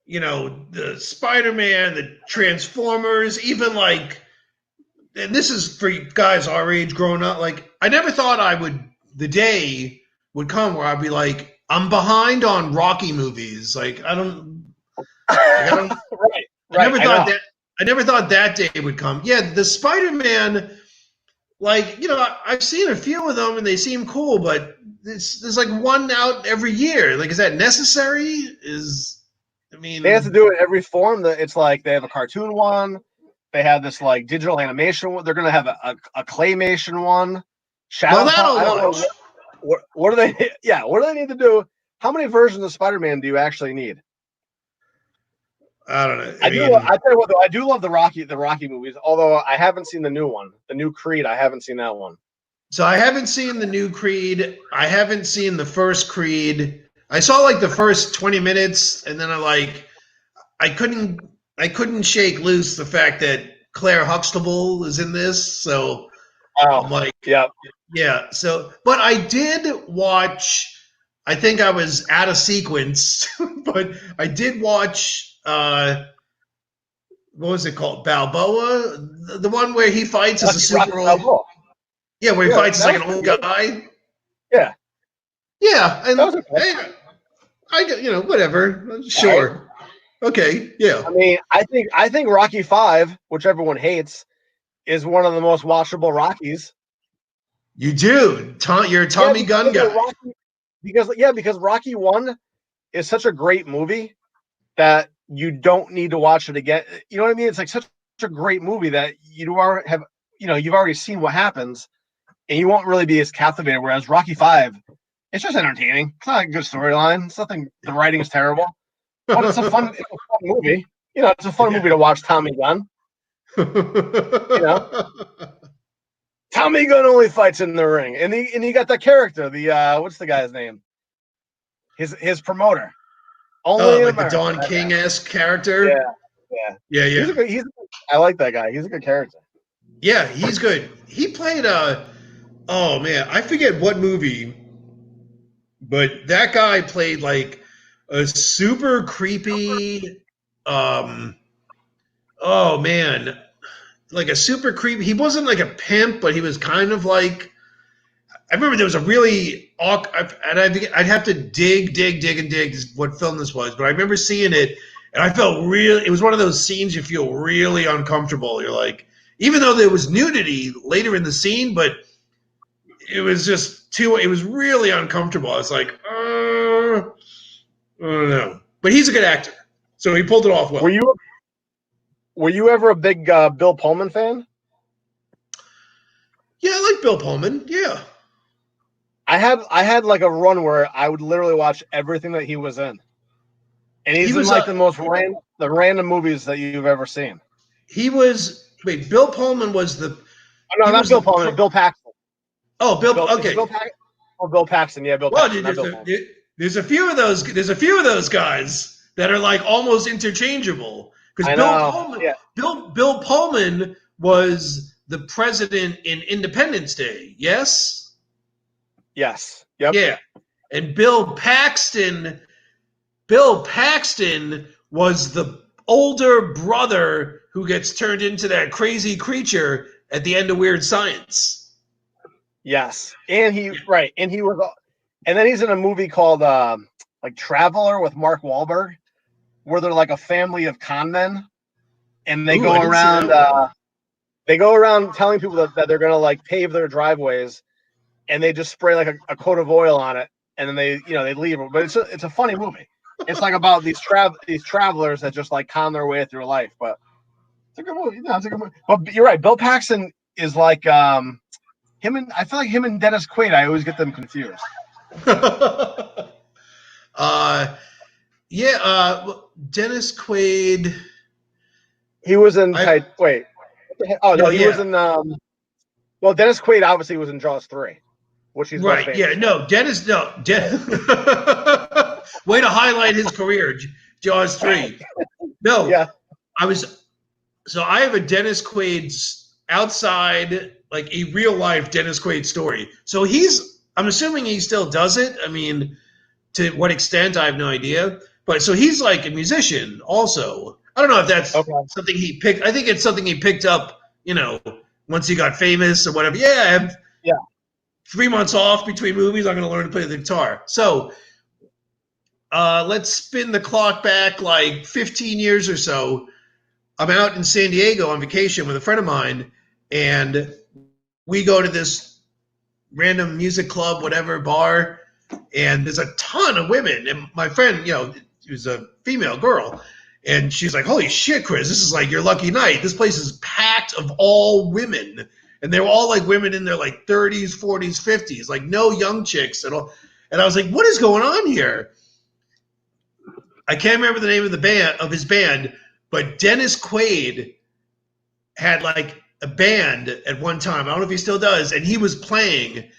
the Spider-Man, the Transformers, even like, and this is for guys our age growing up, like I never thought the day would come where I'd be like, I'm behind on Rocky movies. Like I don't, Right, I right. never I thought know. that, I never thought that day would come. Yeah, the Spider-Man, like, I've seen a few of them and they seem cool, but there's like one out every year. Like, is that necessary? I They have to mean, do it every form. That it's like they have a cartoon one. They have this like digital animation one. They're gonna have a claymation one. well, Shadow that Puppet. I'll I don't know watch. what do they. Yeah, what do they need to do? How many versions of Spider-Man do you actually need? I don't know. I I do. mean, I tell you what, though, I do love the Rocky movies. Although I haven't seen the new one, the new Creed. I haven't seen that one. so I haven't seen the new Creed. I haven't seen the first Creed. I saw like the first 20 minutes and then I couldn't I couldn't shake loose the fact that Claire Huxtable is in this. So I'm Oh, like, yeah. yeah. So, but I did watch. I think I was out of sequence, but I did watch. What was it called? Balboa, the one where he fights as a Rocky super old. Balboa. Yeah, where he Yeah, fights as that like was an old pretty good. guy. Yeah, Yeah, that and was okay. hey, I whatever. All right. Sure. Okay. Yeah. I mean, I think Rocky Five, which everyone hates, is one of the most watchable Rockies. You do. You're a Yeah, Tommy Gun guy. because Rocky One is such a great movie that you don't need to watch it again. You know what I mean? It's like such a great movie that you are have you've already seen what happens, and you won't really be as captivated. Whereas Rocky Five, it's just entertaining. It's not a good storyline. It's nothing. The writing is terrible, but it's a fun movie. It's a fun Yeah. movie to watch. Tommy Gunn. You know, Tommy Gunn only fights in the ring, and he got that character. The what's the guy's name? His promoter. Oh, Only in like the America. Don That guy. King esque Yeah, character. yeah. Yeah, He's a yeah, good. I like that guy. He's a good character. yeah. He's good. He played a. Oh man, I forget what movie, but that guy played like a super creepy. Um. Oh man, like a super creepy. He wasn't like a pimp, but he was kind of like. I remember there was a really and I'd have to dig what film this was, but I remember seeing it and I felt real. It was one of those scenes you feel really uncomfortable. You're like, even though there was nudity later in the scene, but it was just too. It was really uncomfortable. I was like, I don't know. But he's a good actor, so he pulled it off Were well. you Were you ever a big Bill Pullman fan? Yeah, I like Bill Pullman. Yeah, I had like a run where I would literally watch everything that he was in, and he he's in was. like the random movies that you've ever seen. He was. Wait, Bill Pullman was the. Oh, no, He not was Bill the. Pullman. Bill Paxton. Oh, Bill. Is it Okay. Bill Paxton? Oh, Bill Paxton. Yeah, Bill Well, Paxton, not Bill Pullman. there's a few of those. There's a few of those guys that are like almost interchangeable. Because I know. Yeah. Bill Pullman was the president in Independence Day. Yes. Yes. Yep. Yeah. And Bill Paxton was the older brother who gets turned into that crazy creature at the end of Weird Science. Yes. And he was, and then he's in a movie called like Traveler with Mark Wahlberg, where they're like a family of con men, and they Ooh, I go didn't see around. that one. They go around telling people that they're gonna like pave their driveways, and they just spray like a coat of oil on it, and then they leave. But it's a funny movie. It's like about these travelers that just like con their way through life. But it's a good movie. No, it's a good movie. But you're right. Bill Paxton is like him, and I feel like him and Dennis Quaid. I always get them confused. uh, yeah. Dennis Quaid. He was in I wait. Oh no, no, he was yeah, in well, Dennis Quaid obviously was in Jaws 3, which he's most right, yeah, famous for. no, Dennis, no, way to highlight his career, Jaws 3. No, Yeah. I have a Dennis Quaid's outside, like a real life Dennis Quaid story. So I'm assuming he still does it. I mean, to what extent, I have no idea. But so he's like a musician also. I don't know if that's Okay. something he picked. I think it's something he picked up, once he got famous or whatever. Yeah, I have Yeah. 3 months off between movies. I'm going to learn to play the guitar. So let's spin the clock back like 15 years or so. I'm out in San Diego on vacation with a friend of mine, and we go to this random music club, whatever, bar, and there's a ton of women. And my friend, she was a female girl, and she's like, "Holy shit, Chris, this is like your lucky night. This place is packed of all women." And they were all like women in their like 30s, 40s, 50s, like no young chicks at all. And I was like, "What is going on here?" I can't remember the name of his band, but Dennis Quaid had like a band at one time. I don't know if he still does, and he was playing.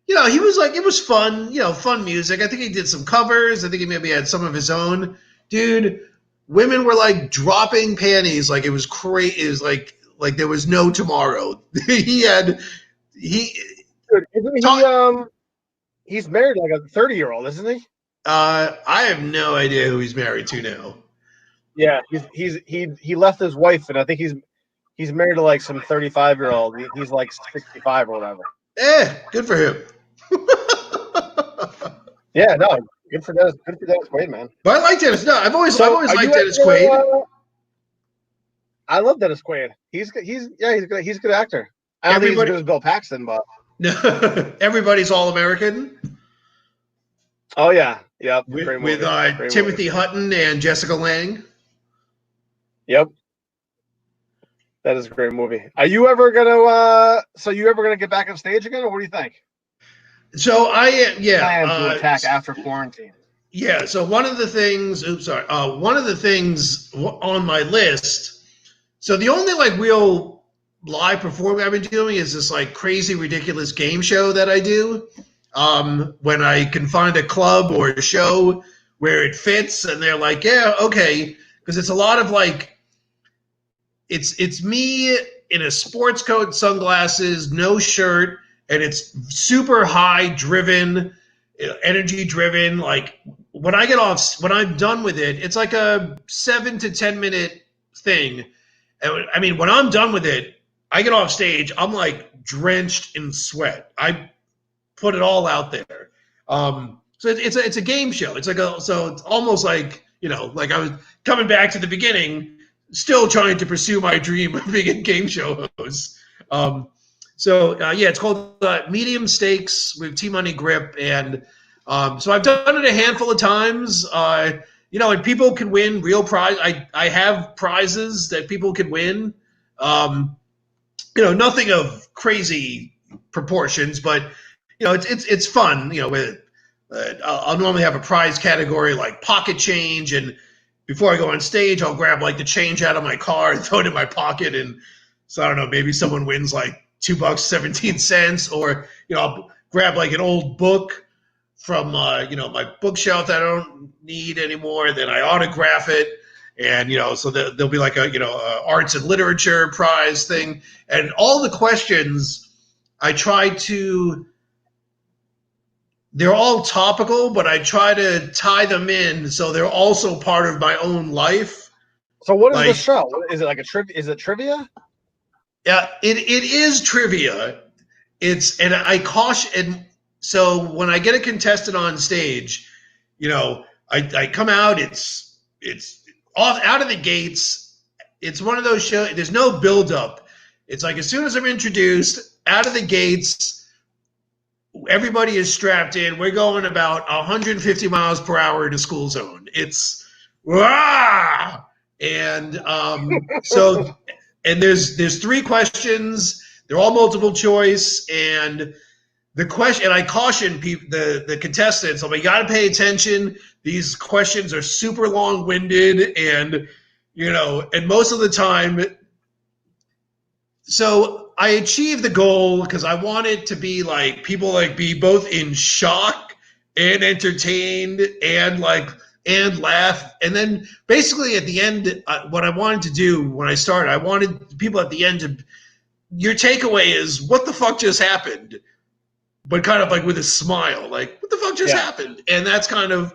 He was like, it was fun, fun music. I think he did some covers. I think he maybe had some of his own. Dude, women were like dropping panties like it was crazy. It was like there was no tomorrow. he Dude, isn't he he's married like a 30-year-old, isn't he? I have no idea who he's married to now. Yeah, he left his wife, and I think he's married to like some 35-year-old. He's like 65 or whatever. Good for him. Yeah, no, good for Dennis Quaid, man. But I like Dennis. No, I've always liked Dennis Quaid. I love Dennis Quaid. He's good. He's a good actor. I don't think he's as good as Bill Paxton, but Everybody's All American. Oh yeah, yep. With Timothy Hutton and Jessica Lange. Yep. That is a great movie. Are you ever gonna get back on stage again, or what do you think? So plan to attack after quarantine. Yeah. So one of the things on my list. So the only like real live performing I've been doing is this like crazy ridiculous game show that I do. When I can find a club or a show where it fits, and they're like, yeah, okay, because it's a lot of like, it's me in a sports coat, sunglasses, no shirt, and it's super high driven, energy driven. Like when I'm done with it, it's like a 7 to 10 minute thing. And I mean, when I'm done with it, I get off stage, I'm like drenched in sweat. I put it all out there. So it's a game show. It's almost like, like I was coming back to the beginning, still trying to pursue my dream of being a game show host. It's called Medium Stakes with Timoney Grip. And so I've done it a handful of times, and people can win real prize. I have prizes that people can win. Nothing of crazy proportions, but it's fun. I'll normally have a prize category like pocket change, and before I go on stage, I'll grab like the change out of my car and throw it in my pocket. And so I don't know, maybe someone wins like $2.17, or I'll grab like an old book from my bookshelf that I don't need anymore, and then I autograph it. And so there'll be like a arts and literature prize thing, and all the questions I try to. They're all topical, but I try to tie them in so they're also part of my own life. So what is the show? Is it like a trivia? Is it trivia? Yeah, it is trivia. And I caution. And so when I get a contestant on stage, I come out. It's off out of the gates. It's one of those shows. There's no build up. It's like as soon as I'm introduced, out of the gates. Everybody is strapped in. We're going about 150 miles per hour in a school zone. It's rah! And and there's 3 questions. They're all multiple choice, and the question. And I caution people, the contestants. I'm like, you got to pay attention. These questions are super long winded, and and most of the time. So I achieved the goal because I want it to be like people like be both in shock and entertained and laugh. And then basically at the end, what I wanted to do when I started, I wanted people at the end to, your takeaway is what the fuck just happened, but kind of like with a smile, like what the fuck just happened. And that's kind of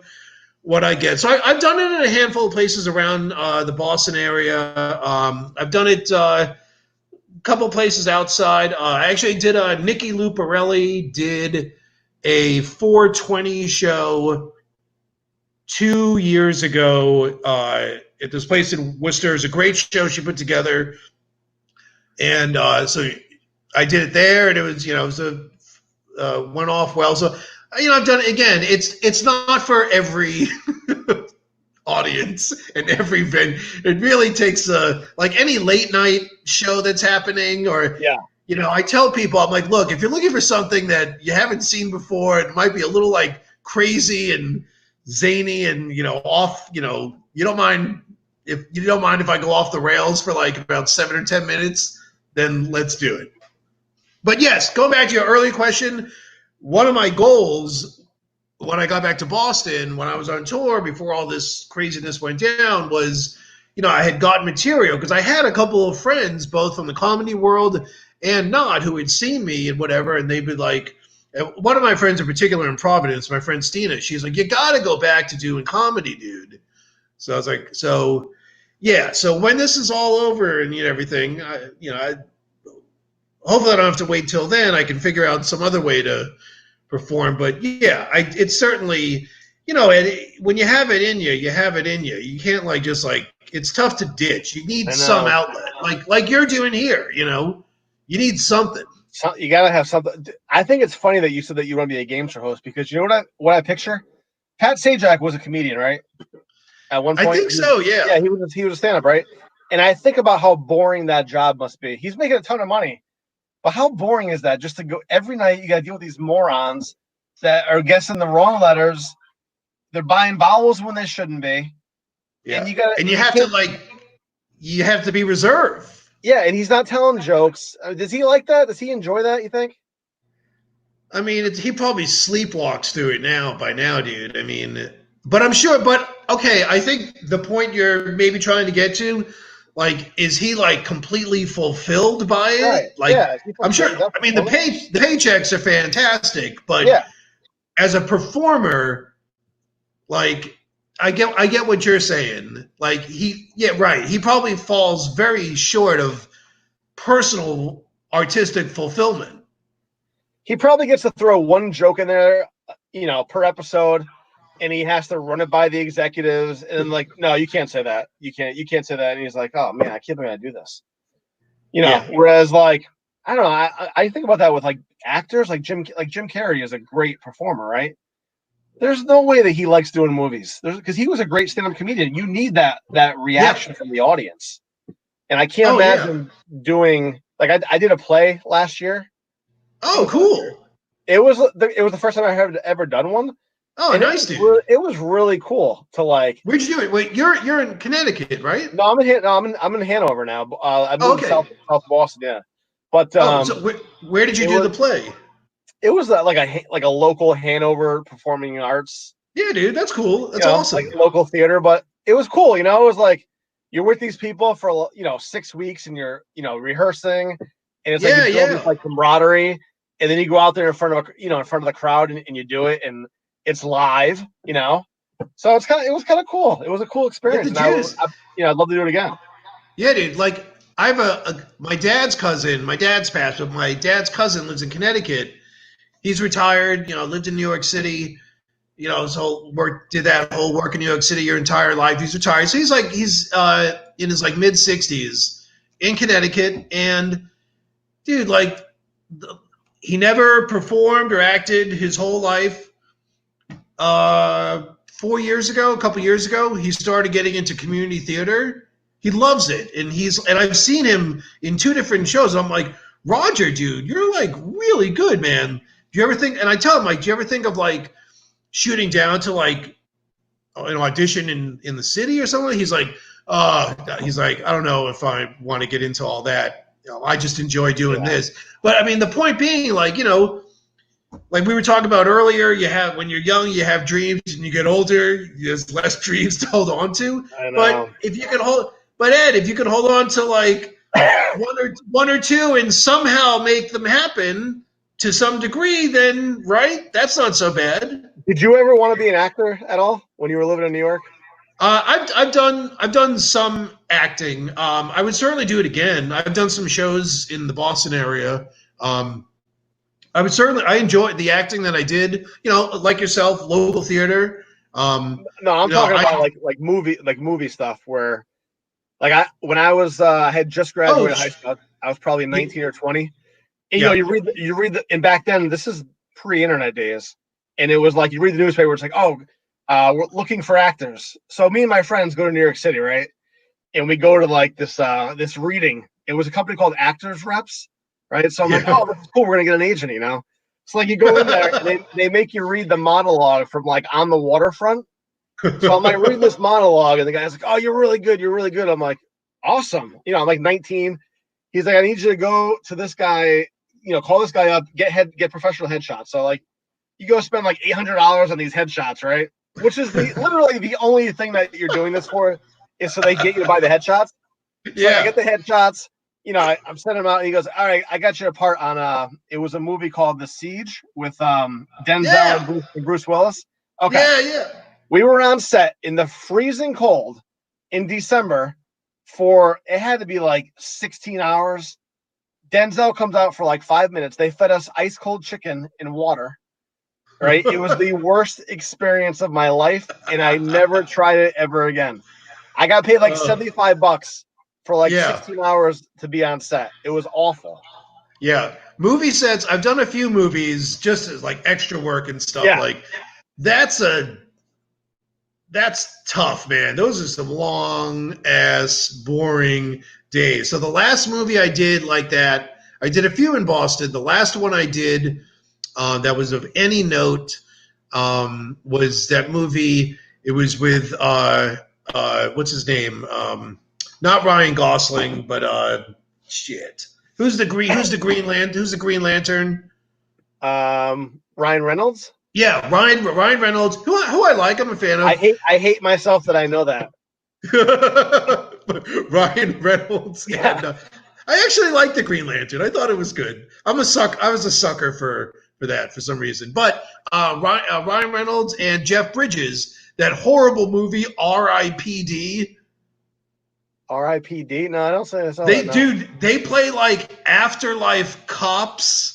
what I get. So I've done it in a handful of places around the Boston area. I've done it a couple places outside. I actually did Nikki Luparelli did a 420 show 2 years ago at this place in Worcester. It's a great show she put together, and so I did it there, and it was went off well. So I've done it again. It's not for every audience and every venue. It really takes like any late night show that's happening, or Yeah. I tell people, I'm like, look, if you're looking for something that you haven't seen before, it might be a little like crazy and zany and off. You don't mind if I go off the rails for like about 7 or 10 minutes, then let's do it. But yes, going back to your earlier question, one of my goals when I got back to Boston, when I was on tour before all this craziness went down, was, I had gotten material because I had a couple of friends, both from the comedy world and not, who had seen me and whatever, and they'd be like, one of my friends in particular in Providence, my friend Stina, she's like, you got to go back to doing comedy, dude. So I was like, yeah. So when this is all over and everything, hopefully I don't have to wait till then. I can figure out some other way to perform. But yeah, it's certainly, when you have it in you, you have it in you. You can't it's tough to ditch. You need some outlet, like you're doing here. You need something. So you gotta have something. I think it's funny that you said that you want to be a game show host, because you know what I picture? Pat Sajak was a comedian, right? At one point, I think so. Yeah. Yeah, he was a stand-up, right? And I think about how boring that job must be. He's making a ton of money, but how boring is that? Just to go every night, you got to deal with these morons that are guessing the wrong letters. They're buying vowels when they shouldn't be. Yeah. And you have to be reserved. Yeah, and he's not telling jokes. Does he like that? Does he enjoy that, you think? I mean, he probably sleepwalks through it by now, dude. I mean, but I'm sure. But okay, I think the point you're maybe trying to get to, is he completely fulfilled by it? Right. Like, yeah, I'm sure. I mean, the paychecks are fantastic, but as a performer, I get what you're saying. He probably falls very short of personal artistic fulfillment. He probably gets to throw one joke in there, per episode, and he has to run it by the executives, and no, you can't say that. You can't say that. And he's like, oh man, I can't believe I do this. Whereas I don't know, I think about that with actors, Jim Carrey is a great performer, right? There's no way that he likes doing movies, because he was a great stand-up comedian. You need that reaction from the audience, and I can't imagine doing I did a play last year. Oh, cool! It was the first time I had ever done one. Oh, and nice, dude! It was really cool to Where'd you do it? Wait, you're in Connecticut, right? No, I'm in Hanover now. I moved to South Boston, yeah. But so where did you do the play? It was like a local Hanover Performing Arts. Yeah, dude, that's cool. That's awesome. Local theater, but it was cool. It was you're with these people for 6 weeks, and you're rehearsing, and it's you build this camaraderie, and then you go out there in front of the crowd, and you do it, and it's live. So it was kind of cool. It was a cool experience. And I'd love to do it again. Yeah, dude. I have my dad's cousin. My dad's passed, but my dad's cousin lives in Connecticut. He's retired. Lived in New York City. So did that whole work in New York City your entire life. He's retired. So he's in his mid 60s in Connecticut, and dude, he never performed or acted his whole life. 4 years ago, a couple years ago, he started getting into community theater. He loves it, and I've seen him in 2 different shows. I'm like, Roger, dude, you're really good, man. Do you ever think? And I tell him, do you ever think of shooting down to an audition in the city or something? He's like, I don't know if I want to get into all that. I just enjoy doing this. But I mean, the point being, like we were talking about earlier, when you're young, you have dreams, and you get older, there's less dreams to hold on to. I know. But if you can hold on to one or two and somehow make them happen, to some degree, then right, that's not so bad. Did you ever want to be an actor at all when you were living in New York? I've done some acting. I would certainly do it again. I've done some shows in the Boston area. Um, I enjoy the acting that I did. You know, like yourself, local theater. No, I'm You know, talking I about like movie stuff where like when I was I had just oh graduated high school. I was probably yeah, 19 or 20. And, yeah, and back then this is pre-internet days, and it was like you read the newspaper. It's like, oh, we're looking for actors. So me and my friends go to New York City, right? And we go to like this reading. It was a company called Actors Reps, right? So I'm like, yeah. oh, this is cool. We're gonna get an agent, you know. So like you go in there and they make you read the monologue from like On the Waterfront. So I'm like reading this monologue, and the guy's like, "Oh, you're really good. You're really good." I'm like, "Awesome." You know, I'm like 19. He's like, "I need you to go to this guy. You know, call this guy up. Get professional headshots." So like, you go spend like $800 on these headshots, right? Which is literally the only thing that you're doing this for is so they get you to buy the headshots. So like, I Yeah, get the headshots. You know, I'm sending them out, and he goes, "All right, I got you a part on it was a movie called The Siege with Denzel yeah, and Bruce Willis." Okay. yeah, yeah. We were on set in the freezing cold in December for it had to be like 16 hours. Denzel comes out for like 5 minutes. They fed us ice cold chicken and water. Right. It was the worst experience of my life, and I never tried it ever again. I got paid like $75 for like Yeah, 16 hours to be on set. It was awful. yeah. Movie sets. I've done a few movies just as like extra work and stuff. Yeah. Like that's a that's tough, man. Those are some long ass boring days. So the last movie I did like that, I did a few in Boston. The last one I did that was of any note was that movie. It was with what's his name? Not Ryan Gosling, but shit. Who's the Green Lantern? Ryan Reynolds. Yeah, Ryan Reynolds, who I like. I'm a fan of. I hate myself that I know that. Ryan Reynolds, Yeah. and I actually liked the Green Lantern. I thought it was good. I was a sucker for that for some reason. But Ryan Reynolds and Jeff Bridges, that horrible movie R.I.P.D. R.I.P.D. No, I don't say I saw that. No. They play like afterlife cops.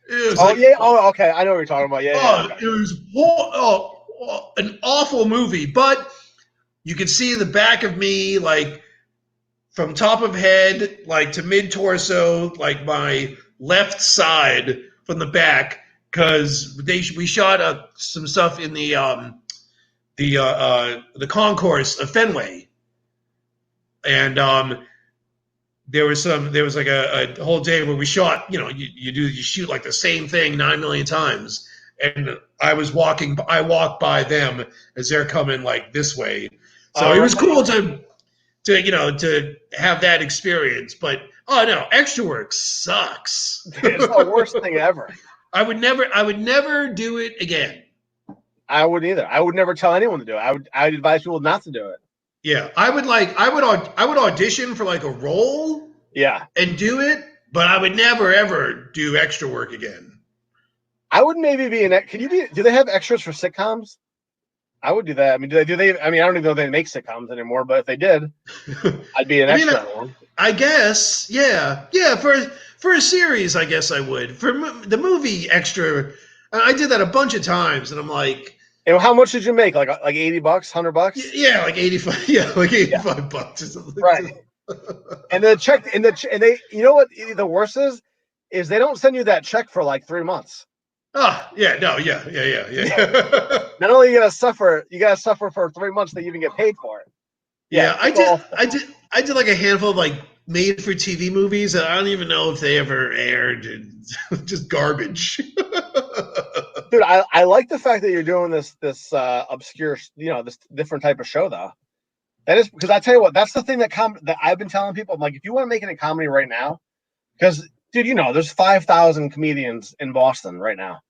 It was Oh like yeah. Oh, okay. I know what you're talking about. Yeah. oh, Okay. it was an awful movie, but you could see the back of me, like from top of head, like to mid torso, like my left side from the back, because we shot some stuff in the concourse of Fenway, and there was like a whole day where we shot. You know, you shoot like the same thing 9 million times, and I walked by them as they're coming like this way. So it was Right. cool to have that experience. But oh no, extra work sucks. It's the worst thing ever. I would never do it again. I wouldn't either. I would never tell anyone to do it. I'd advise people not to do it. Yeah, I would audition for like a role Yeah. and do it, but I would never ever do extra work again. I would maybe be an. Can you be? Do they have extras for sitcoms? I would do that. I mean, do they? I mean, I don't even know if they make sitcoms anymore. But if they did, I'd be an I mean, extra on one. I guess, yeah. For a series, I guess I would. For the movie extra, I did that a bunch of times, and I'm like, And how much did you make? Like $80, $100? yeah, like 85, yeah, like Yeah. $85 or something. Right. And the check and they, you know what the worst is they don't send you that check for like 3 months. Oh, yeah, no, yeah. Not only you gotta suffer for 3 months that you even get paid for it. Yeah, It's awful. I did like a handful of like made for TV movies that I don't even know if they ever aired. Just garbage. Dude, I like the fact that you're doing this obscure, this different type of show though. That is because I tell you what, that's the thing that I've been telling people. I'm like, if you want to make it a comedy right now, because dude, there's 5,000 comedians in Boston right now.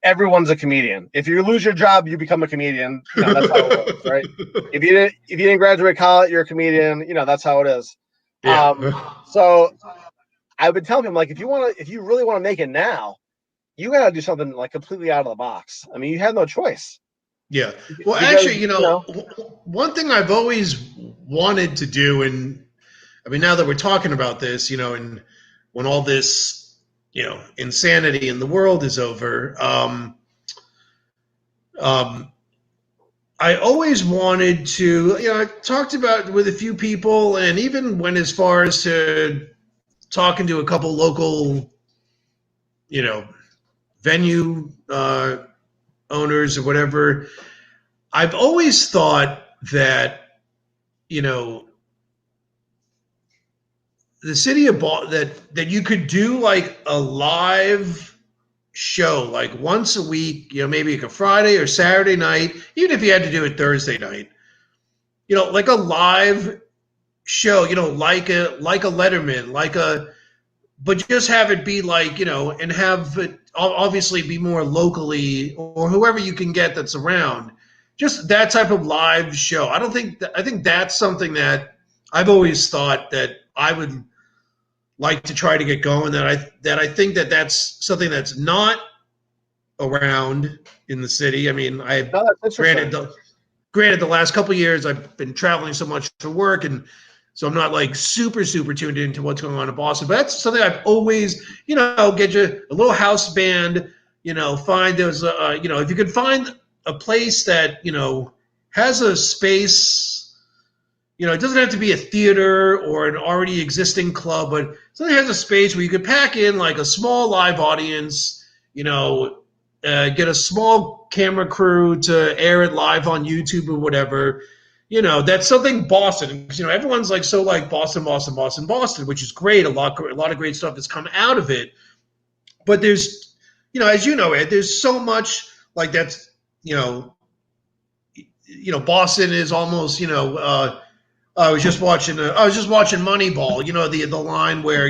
Everyone's a comedian. If you lose your job, you become a comedian. That's how it works, right? If you didn't graduate college, you're a comedian. That's how it is. Yeah. So I've been telling him like, if you really want to make it now, you got to do something like completely out of the box. I mean, you had no choice. Yeah. Well, Because, actually, one thing I've always wanted to do, and I mean, now that we're talking about this, and when all this, insanity in the world is over, um, I always wanted to, I talked about it with a few people, and even went as far as to talking to a couple local, you know, venue owners or whatever. I've always thought that, you know, the city of that you could do like a live show like once a week, maybe like a Friday or Saturday night, even if you had to do it Thursday night, like a live show, like a Letterman, but just have it be like, and have it obviously be more locally or whoever you can get that's around. Just that type of live show. I think that's something that I've always thought that I would like to try to get going. That I think that that's something that's not around in the city. I mean, no, that's granted interesting. granted the last couple of years I've been traveling so much for work, and so I'm not like super tuned into what's going on in Boston. But that's something I've always, get you a little house band. Find those. If you could find a place that has a space. It doesn't have to be a theater or an already existing club, but something has a space where you could pack in like a small live audience. Get a small camera crew to air it live on YouTube or whatever. That's something Boston. Because, everyone's like so like Boston, Boston, Boston, Boston, which is great. A lot of great stuff has come out of it. But there's, as you know, Ed, there's so much like that's, Boston is almost, I was just watching Moneyball. The line where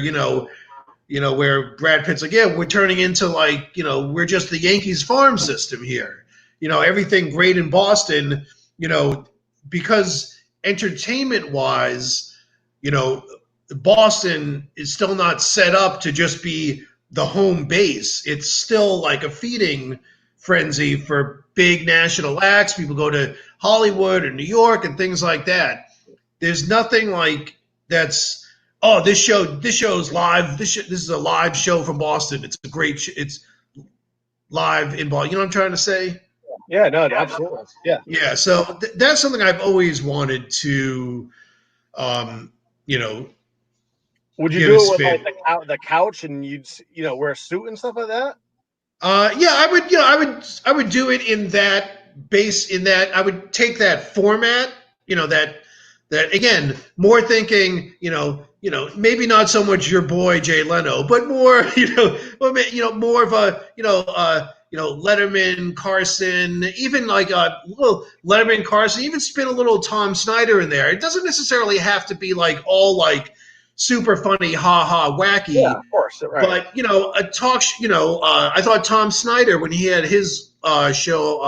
where Brad Pitt's like, yeah, we're turning into like, we're just the Yankees farm system here. Everything great in Boston, because entertainment wise, Boston is still not set up to just be the home base. It's still like a feeding frenzy for big national acts. People go to Hollywood or New York and things like that. There's nothing like that's this show's live. This is a live show from Boston. It's a great. It's live in Boston. You know what I'm trying to say? Yeah, no, absolutely. Yeah. Yeah. So that's something I've always wanted to, um, you know, Would you give a do it with like spin. the couch and you'd wear a suit and stuff like that? Yeah, I would. I would do it in that base. In that, I would take that format. That again, more thinking. Maybe not so much your boy Jay Leno, but more. More of a. Letterman, Carson, even like a little Letterman, Carson, even spin a little Tom Snyder in there. It doesn't necessarily have to be like all like super funny, ha ha, Yeah, wacky. of course. Right. But a talk. I thought Tom Snyder when he had his show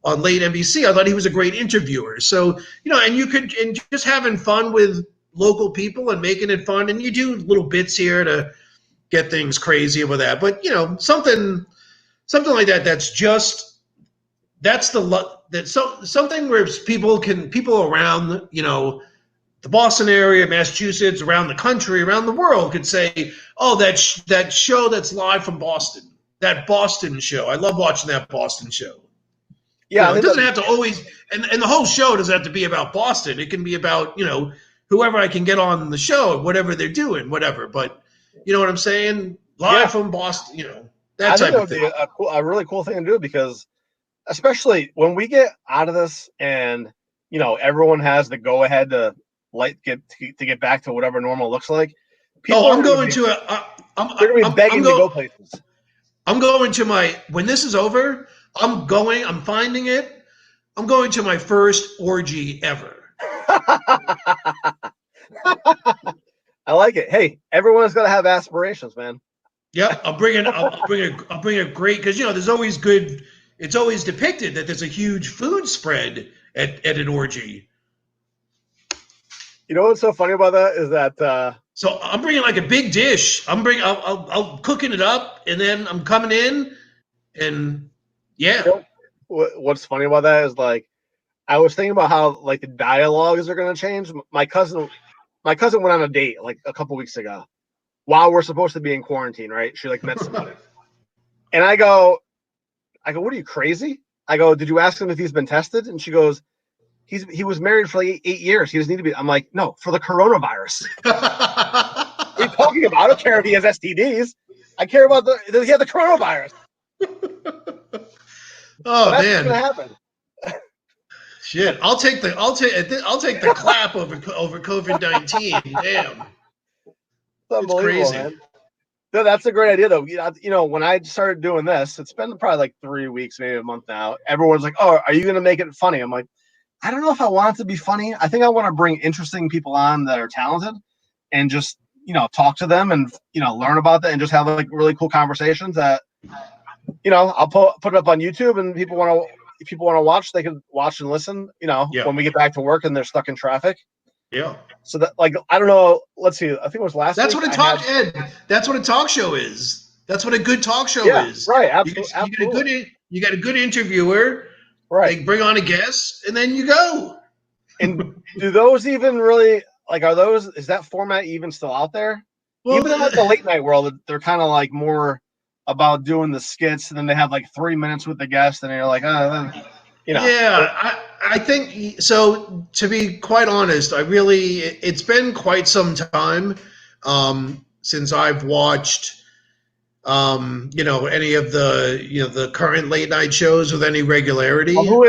on late NBC, I thought he was a great interviewer. So and you could and just having fun with local people and making it fun, and you do little bits here to get things crazy with that. But something like that. Something where people around the Boston area, Massachusetts, around the country, around the world could say, "Oh, that show that's live from Boston, that Boston show. I love watching that Boston show." Yeah, I It think doesn't have to always, and the whole show doesn't have to be about Boston. It can be about whoever I can get on the show, whatever they're doing, whatever. But you know what I'm saying? yeah, Live from Boston, that I think type that of would be thing. a really cool thing to do because especially when we get out of this and everyone has the go ahead to get back to whatever normal looks like, people Oh, are I'm going to going be to they're going to be I'm begging to going go places. I'm going to my when this is over. I'm finding it. I'm going to my first orgy ever. I like it. Hey, everyone's got to have aspirations, man. Yep, I'll bring a great because there's always good. It's always depicted that there's a huge food spread at an orgy. You know what's so funny about that is that So I'm bringing like a big dish. I'll cooking it up, and then I'm coming in, and yeah. You know, what's funny about that is like I was thinking about how like the dialogues are going to change. My cousin went on a date like a couple weeks ago while we're supposed to be in quarantine, right? She like met somebody, and I go, what are you crazy? I go, did you ask him if he's been tested? And she goes, he was married for like 8 years. He doesn't need to be. I'm like, no, for the coronavirus. What are you talking about? I don't care if he has STDs. I care about he had the coronavirus. So Oh that's what's gonna man, happen. shit! I'll take the clap over COVID-19. Damn, It's it's unbelievable, crazy. man. No, that's a great idea, though. When I started doing this, it's been probably like 3 weeks, maybe a month now. Everyone's like, "Oh, are you going to make it funny?" I'm like, I don't know if I want it to be funny. I think I want to bring interesting people on that are talented, and just talk to them and learn about that and just have like really cool conversations that I'll put it up on YouTube and if people want to watch, they can watch and listen. Yeah, When we get back to work and they're stuck in traffic. yeah. So that like I don't know. Let's see. I think it was last That's week. what a talk Ed. That's what a talk show is. That's what a good talk show Yeah, is. right. You Absolutely, get, you get a absolutely. good interviewer. Right. They bring on a guest, and then you go. And do those even really like is that format even still out there? Well, Even in like the late night world, they're kind of like more about doing the skits, and then they have like 3 minutes with the guest, and you're like, yeah, I think so. To be quite honest, it's been quite some time since I've watched any of the current late night shows with any well, regularity. who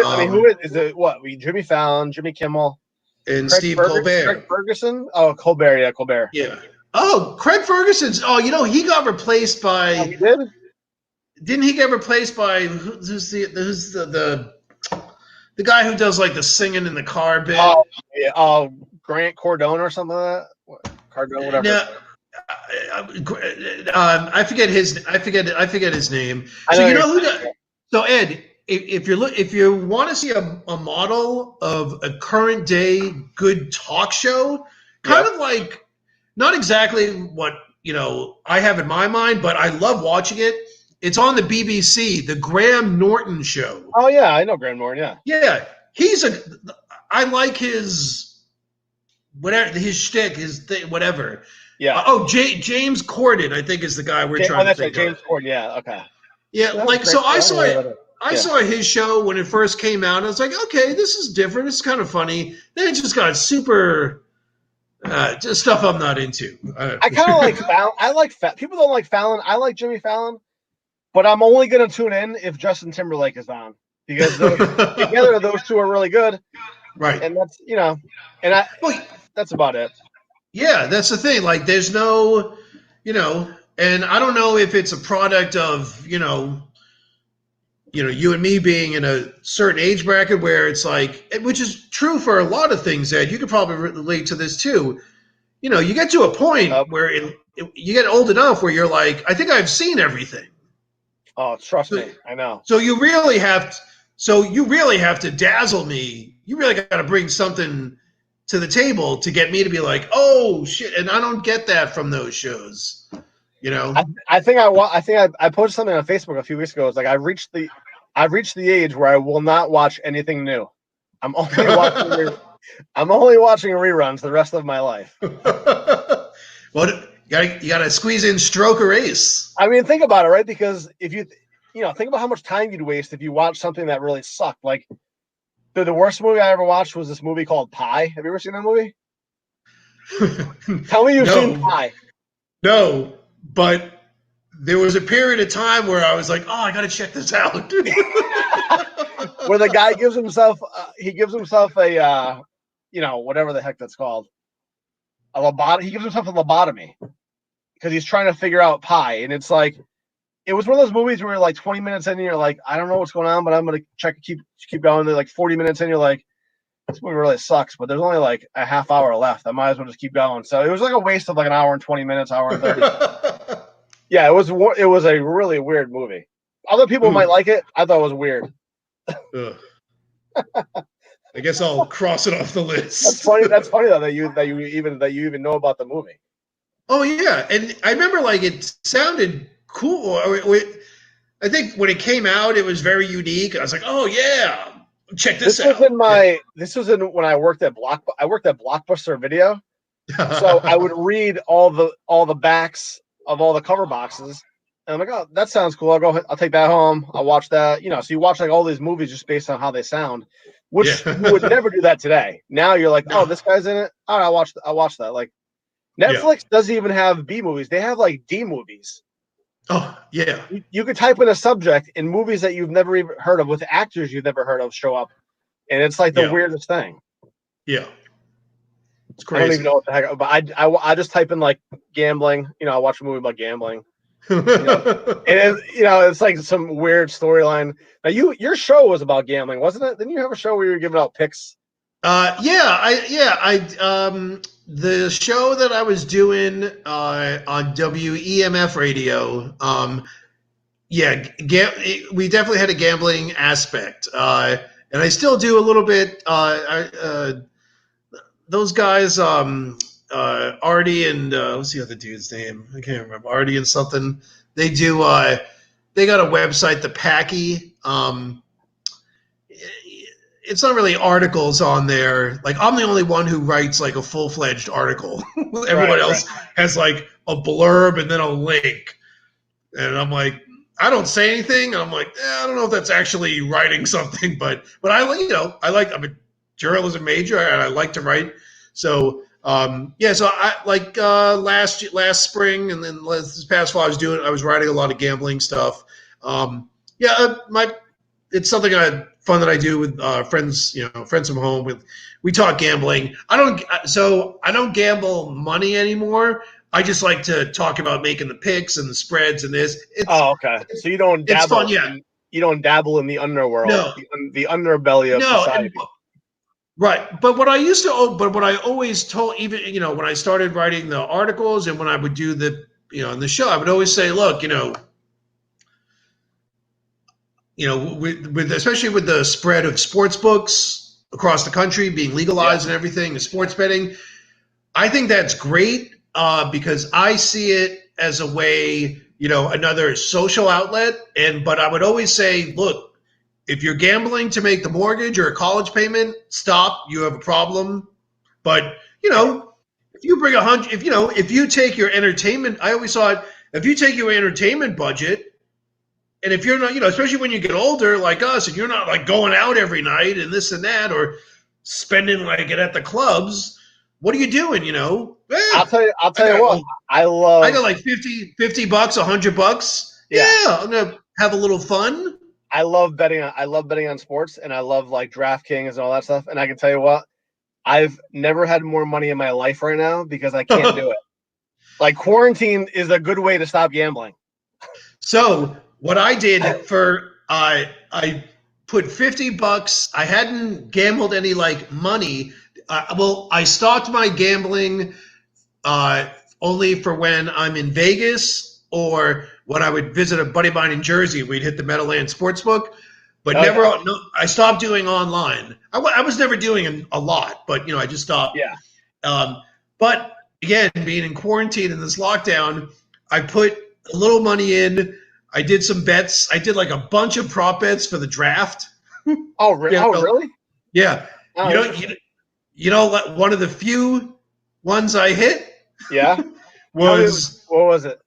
is it? What? Jimmy Fallon, Jimmy Kimmel, And Steve Craig Colbert. Ferguson. Oh, Colbert. Yeah, Colbert. Yeah. Oh, Craig Ferguson's. Oh, he got replaced Oh, by. he did. Didn't he get replaced by who's the guy who does like the singing in the car bit? Oh, yeah. Oh, Grant Cardone or something like that. Cardone, whatever. No, I forget his name. I So know you you're. know who the, so Ed, if you want to see a model of a current day good talk show, kind Yep. of like not exactly what I have in my mind, but I love watching it. It's on the BBC, the Graham Norton Show. Oh yeah, I know Graham Norton. Yeah. Yeah, I like his whatever his shtick, his thing, whatever. Yeah. James Corden, I think is the guy we're trying to That's right, think of. James Corden. Yeah. Okay. Yeah, That was like great. so I Yeah, saw yeah, it. yeah. I Yeah. saw his show when it first came out. I was like, okay, this is different. It's kind of funny. Then it just got super, just stuff I'm not into. I kind of like Fallon. People don't like Fallon. I like Jimmy Fallon, but I'm only going to tune in if Justin Timberlake is on because together those two are really good, Right. and that's Well, that's about it. yeah, that's the thing. Like, there's no, and I don't know if it's a product of, you and me being in a certain age bracket where it's like, which is true for a lot of things, Ed. You could probably relate to this too. You get to a point where you get old enough where you're like, I think I've seen everything. Oh, trust So, me, I know. so you really have, to dazzle me. You really got to bring something to the table to get me to be like, oh shit, and I don't get that from those shows. I think I posted something on Facebook a few weeks ago. It's like I've reached the age where I will not watch anything new. I'm only watching reruns the rest of my life. Well, you gotta squeeze in Stroke or Ace. I mean, think about it, right? Because if think about how much time you'd waste if you watched something that really sucked. Like the worst movie I ever watched was this movie called Pi. Have you ever seen that movie? Tell me you've seen Pi. No, but there was a period of time where I was like, oh, I got to check this out. Where the guy gives himself a whatever the heck that's called, a lobotomy. He gives himself a lobotomy because he's trying to figure out pi, and it's like it was one of those movies where you're like 20 minutes in and you're like, I don't know what's going on, but I'm gonna keep going. They're like 40 minutes in, you're like, this movie really sucks, but there's only like a half hour left. I might as well just keep going. So it was like a waste of like an hour and 20 minutes, hour and 30. Yeah, it was a really weird movie. Other people might like it. I thought it was weird. I guess I'll cross it off the list. That's funny though that you even know about the movie. Oh yeah, and I remember like it sounded cool. I think when it came out, it was very unique. I was like, oh yeah, check this out. This was in when I worked at Blockbuster Video. So I Yeah. would read all the backs of all the cover boxes. And I'm like, oh, that sounds cool. I'll take that home. I'll watch that. So you watch like all these movies just based on how they sound, which you would Yeah. never do that today. Now you're like, oh, No. this guy's in it. All right, I'll watch that. Like Yeah. Netflix doesn't even have B movies. They have like D movies. Oh yeah. You could type in a subject and movies that you've never even heard of with actors you've never heard of show up. And it's like the Yeah. weirdest thing. Yeah. It's I don't even know crazy. what the heck, but I just type in like gambling. I watch a movie about gambling. You know, and it's like some weird storyline. Now your show was about gambling, wasn't it? Didn't you have a show where you were giving out picks? The show that I was doing on WEMF radio, we definitely had a gambling aspect, and I still do a little bit. Those guys, Artie and what's the other dude's name? I can't remember. Artie and something. They do. They got a website, the Packy. It's not really articles on there. Like I'm the only one who writes like a full-fledged article. Everyone Right, right. else has like a blurb and then a link. And I'm like, I don't say anything. I'm like, I don't know if that's actually writing something, but I like, I'm a journalism major and I like to write. So so I like last spring and then this past fall I was writing a lot of gambling stuff. My it's something fun that I do with friends, friends from home. We talk gambling. I don't gamble money anymore. I just like to talk about making the picks and the spreads and this. Oh, okay. So It's fun, yeah. you don't dabble in the underworld, No, the underbelly of no, and society. right. But what I always told, even when I started writing the articles and when I would do the in the show, I would always say, look, with especially with the spread of sports books across the country being Yeah. legalized and everything, and sports betting, I think that's great because I see it as a way, another social outlet. But I would always say, look, if you're gambling to make the mortgage or a college payment, stop. You have a problem. But if you bring 100, if you take your entertainment, I always thought if you take your entertainment budget and if you're not, especially when you get older like us, and you're not like going out every night and this and that, or spending like it at the clubs, what are you doing? I'll I tell you got what. I I love got like 50 bucks, $100. yeah. Yeah, I'm gonna have a little fun. I love betting on sports and I love like DraftKings and all that stuff. And I can tell you what, I've never had more money in my life right now because I can't do it. Like quarantine is a good way to stop gambling. So what I did I put $50. I hadn't gambled any like money. I stopped my gambling uh, only for when I'm in Vegas or when I would visit a buddy of mine in Jersey. We'd hit the Meadowlands Sportsbook, but Oh never. yeah. No, I stopped doing online. I was never doing a lot, but I just stopped. Yeah. But again, being in quarantine in this lockdown, I put a little money in. I did some bets. I did like a bunch of prop bets for the draft. Oh really? Yeah. Oh, You know, interesting. you, one of the few ones I hit Yeah. Tell me was what was it?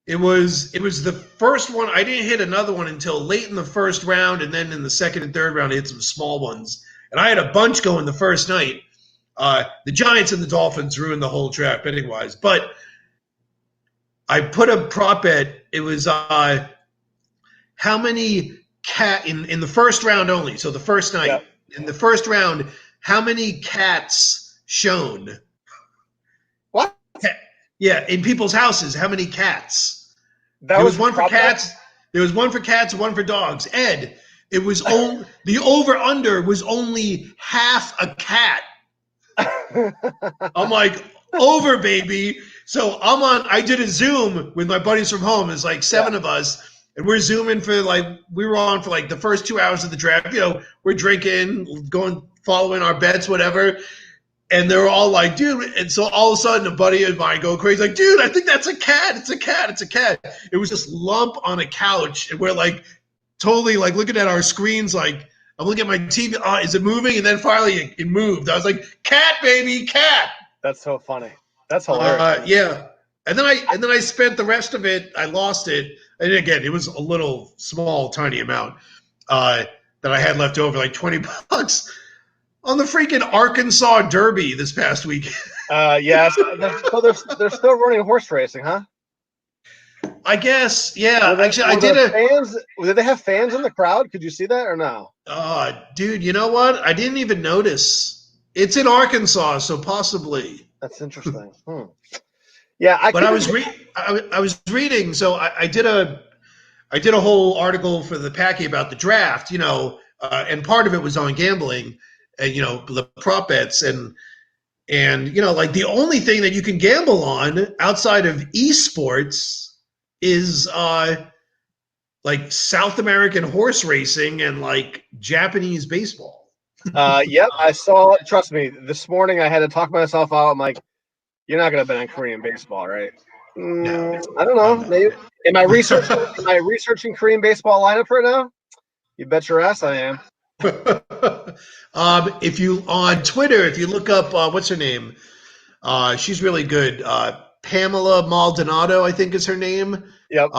it was the first one. I didn't hit another one until late in the first round, and then in the second and third round, I hit some small ones. And I had a bunch going the first night. The Giants and the Dolphins ruined the whole draft betting wise, but I put a prop bet. It was how many cat in the first round only. So the first Yeah. night in the first round, how many cats shown? What? Yeah, in people's houses, how many cats? That There was was one for prop bet? cats. There was one for cats, one for dogs. Ed, it was only the over under was only half a cat. I'm like, over, baby. So I did a Zoom with my buddies from home. It's like Yeah. seven of us. And we're zooming we were on for like the first 2 hours of the draft. We're drinking, going, following our bets, whatever. And they're all like, dude. And so all of a sudden, a buddy of mine go crazy, like, dude, I think that's a cat. It's a cat. It's a cat. It was this lump on a couch. And we're like, totally like looking at our screens, like, I'm looking at my TV. Is it moving? And then finally it moved. I was like, cat, baby, cat. That's so funny. That's hilarious. Yeah. And then I spent the rest of it. I lost it. And again, it was a little small, tiny amount that I had left over, like $20 on the freaking Arkansas Derby this past week. Yes. So they're still running horse racing, huh? I guess, yeah. Actually, I did did fans. Did they have fans in the crowd? Could you see that or no? Dude, you know what? I didn't even notice. It's in Arkansas, so possibly. That's interesting. Yeah, I was reading. So I did a whole article for the Packy about the draft. And part of it was on gambling, and the prop bets and like the only thing that you can gamble on outside of esports is like South American horse racing and like Japanese baseball. Yep, I saw. Trust me, this morning I had to talk myself out. I'm like, you're not going to bet on Korean baseball, right? No, I don't know. Maybe. Am I researching Korean baseball lineup right now? You bet your ass I am. If you on Twitter, if you look up what's her name, she's really good. Pamela Maldonado, I think is her name. Yep.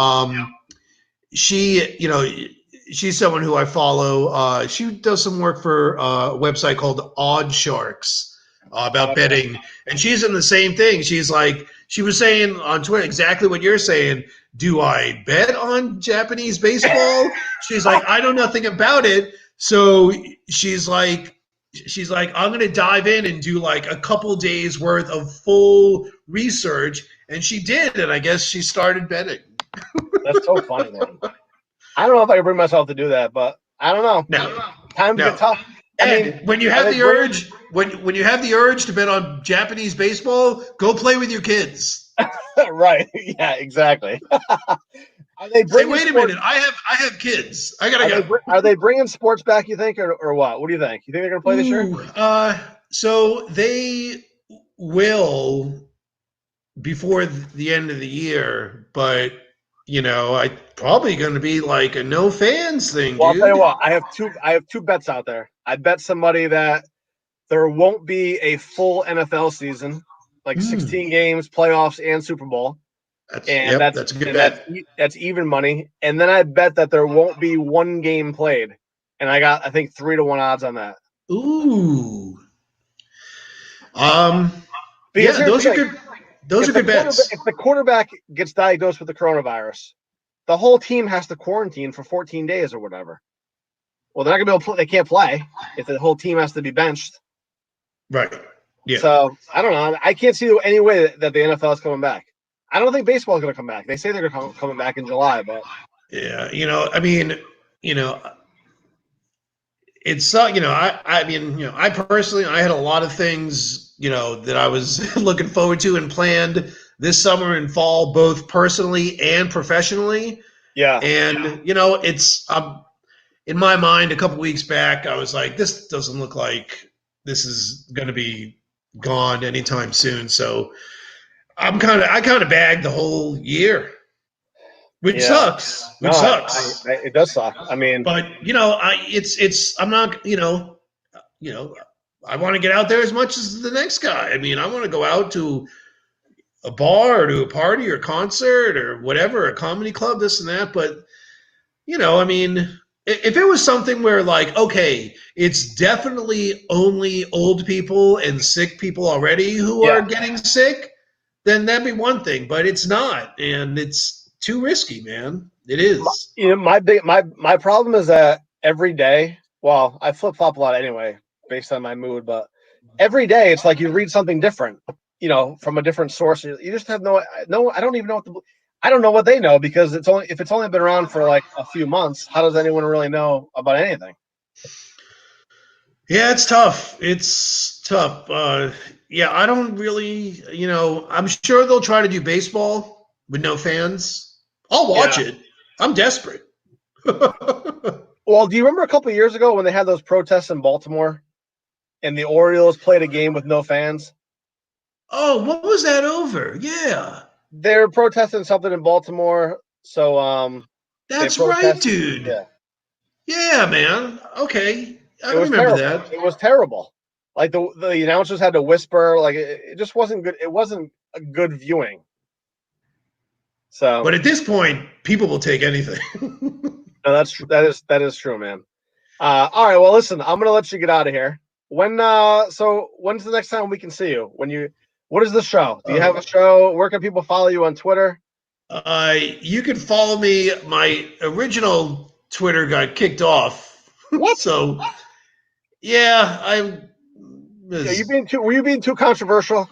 She's someone who I follow. She does some work for a website called Odd Sharks about betting, and she's in the same thing. She's like, she was saying on Twitter exactly what you're saying. Do I bet on Japanese baseball? She's like, I know nothing about it. So she's like, I'm going to dive in and do like a couple days worth of full research. And she did. And I guess she started betting. That's so funny, man. I don't know if I can bring myself to do that, but I don't know. No. Times get tough. When you have the urge, when you have the urge to bet on Japanese baseball, go play with your kids. Right. Yeah, exactly. Say, wait a minute. I have kids. I gotta go. Are they bringing sports back, you think, or what? What do you think? You think they're going to play this year? So they will before the end of the year, but I probably going to be like a no fans thing. Well, dude. I'll tell you what. I have two bets out there. I bet somebody that there won't be a full NFL season, like 16 games, playoffs, and Super Bowl. That's a good bet. That's even money. And then I bet that there won't be one game played. And I got, I think, 3-1 odds on that. Ooh. Yeah, those are good. Those are good bets. If the quarterback gets diagnosed with the coronavirus, the whole team has to quarantine for 14 days or whatever. Well, they're not going to be able to play. They can't play if the whole team has to be benched. Right. Yeah. So, I don't know. I can't see any way that the NFL is coming back. I don't think baseball is going to come back. They say they're coming back in July, but yeah, I mean, it's I personally, I had a lot of things, that I was looking forward to and planned this summer and fall, both personally and professionally. Yeah. And, it's in my mind a couple weeks back, I was like, this doesn't look like this is going to be gone anytime soon. So I kind of bagged the whole year, which sucks. It does suck. I mean, but I'm not, I want to get out there as much as the next guy. I mean, I want to go out to a bar or to a party or concert or whatever, a comedy club, this and that. But, I mean, if it was something where like, okay, it's definitely only old people and sick people already who are getting sick, then that'd be one thing, but it's not. And it's too risky, man. It is. My problem is that every day, well, I flip flop a lot anyway, based on my mood, but every day it's like you read something different, from a different source. You just have no. I don't even know I don't know what they know, because if it's only been around for like a few months, how does anyone really know about anything? Yeah, it's tough. It's tough. Yeah, I don't really, I'm sure they'll try to do baseball with no fans. I'll watch it. I'm desperate. Well, do you remember a couple of years ago when they had those protests in Baltimore? and the Orioles played a game with no fans. Oh, what was that over? Yeah. They're protesting something in Baltimore, so they That's right, protest. dude. Yeah, Yeah, man. Okay. I it was remember terrible. that. It was terrible. Like the announcers had to whisper. Like it just wasn't good. It wasn't a good viewing. So But at this point, people will take anything. no, that is true, man. All right, well, listen, I'm gonna let you get out of here. When's the next time we can see you? What is the show? Do you have a show? Where can people follow you on Twitter? You can follow me. My original Twitter got kicked off. What? So, yeah, Were you being too controversial?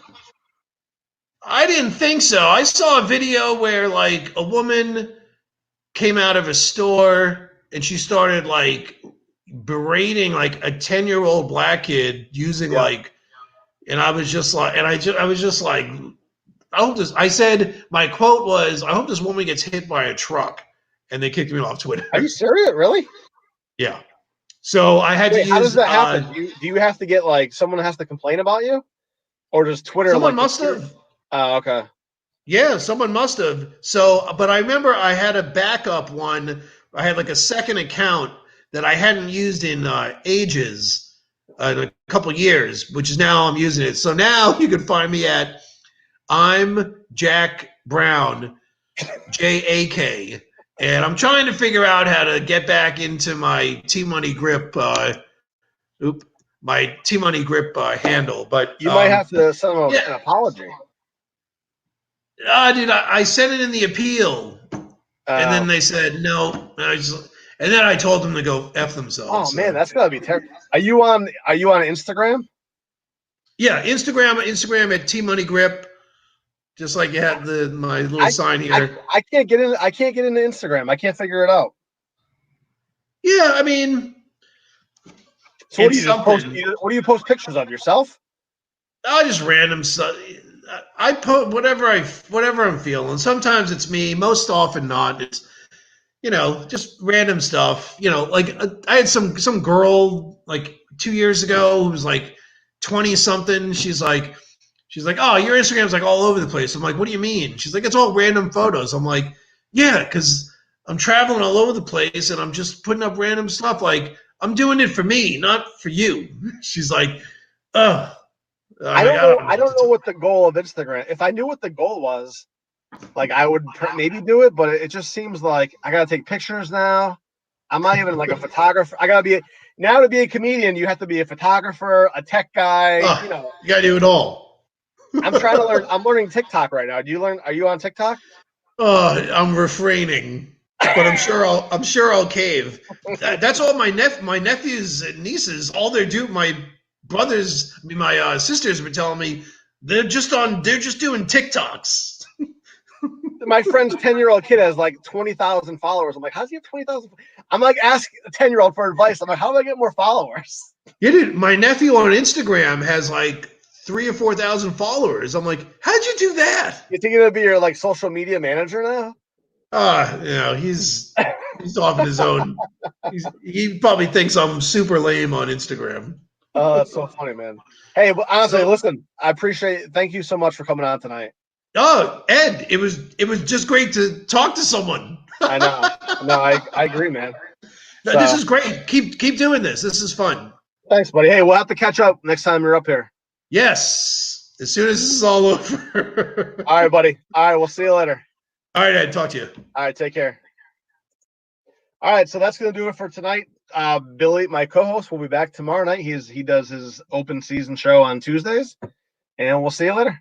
I didn't think so. I saw a video where like a woman came out of a store and she started like berating like a 10-year-old black kid using Yeah. like, and I was just like, I was just like, I said, my quote was, I hope this woman gets hit by a truck. And they kicked me off Twitter. Are you serious? Really? Yeah. So I had to Wait, how does use, that happen? Do you have to get like someone has to complain about you, or does Twitter someone like? must have. Oh, okay. Yeah, someone must have. So, but I remember I had a backup one. I had like a second account that I hadn't used in ages, in a couple years, which is now I'm using it. So now you can find me at I'm Jack Brown, JAK, and I'm trying to figure out how to get back into my Timoney grip. My Timoney grip handle, but You might have to send them yeah. an apology. Dude, I sent it in the appeal, and then they said no. And then I told them to go f themselves. Oh man, that's gotta be terrible. Are you on Instagram? Yeah, Instagram at T Money Grip, just like you had my little sign here. I can't get in. I can't get into Instagram. I can't figure it out. Yeah, I mean, So what do it's you just post? something. What do you post pictures of yourself? I just random stuff. I put whatever I'm feeling. Sometimes it's me. Most often not. It's just random stuff. Like I had some girl like 2 years ago who was like 20 something. She's like, oh, your Instagram's like all over the place. I'm like, what do you mean? She's like, it's all random photos. I'm like, yeah, because I'm traveling all over the place and I'm just putting up random stuff. Like I'm doing it for me, not for you. She's like, oh, I'm I like, don't I know. don't know I what don't to know do. what the goal of Instagram. If I knew what the goal was, like I would maybe do it, but it just seems like I gotta take pictures now. I'm not even like a photographer. I gotta be now to be a comedian. You have to be a photographer, a tech guy. Oh, you gotta do it all. I'm trying to learn. I'm learning TikTok right now. Do you learn? Are you on TikTok? I'm refraining, but I'm sure I'll cave. That's all my nephews and nieces. All they do. My brothers, my sisters were telling me they're just doing TikToks. My friend's 10-year-old kid has like 20,000 followers. I'm like, how's he have 20,000? I'm like, ask a 10-year-old for advice. I'm like, how do I get more followers? Yeah, dude, my nephew on Instagram has like 3,000 or 4,000 followers. I'm like, how'd you do that? You think it'll be your like social media manager now? He's off in his own. He probably thinks I'm super lame on Instagram. Oh, that's so funny, man. Hey, but honestly, So, listen, I appreciate it. Thank you so much for coming on tonight. Ed, it was just great to talk to someone. I know. No, I agree, man. This So is great. Keep doing this. This is fun. thanks, buddy. Hey, we'll have to catch up next time you're up here. Yes. As soon as this is all over. All right, buddy. All right, we'll see you later. All right, Ed, talk to you. All right, take care. All right, so that's gonna do it for tonight. Billy, my co-host, will be back tomorrow night. He does his open season show on Tuesdays, and we'll see you later.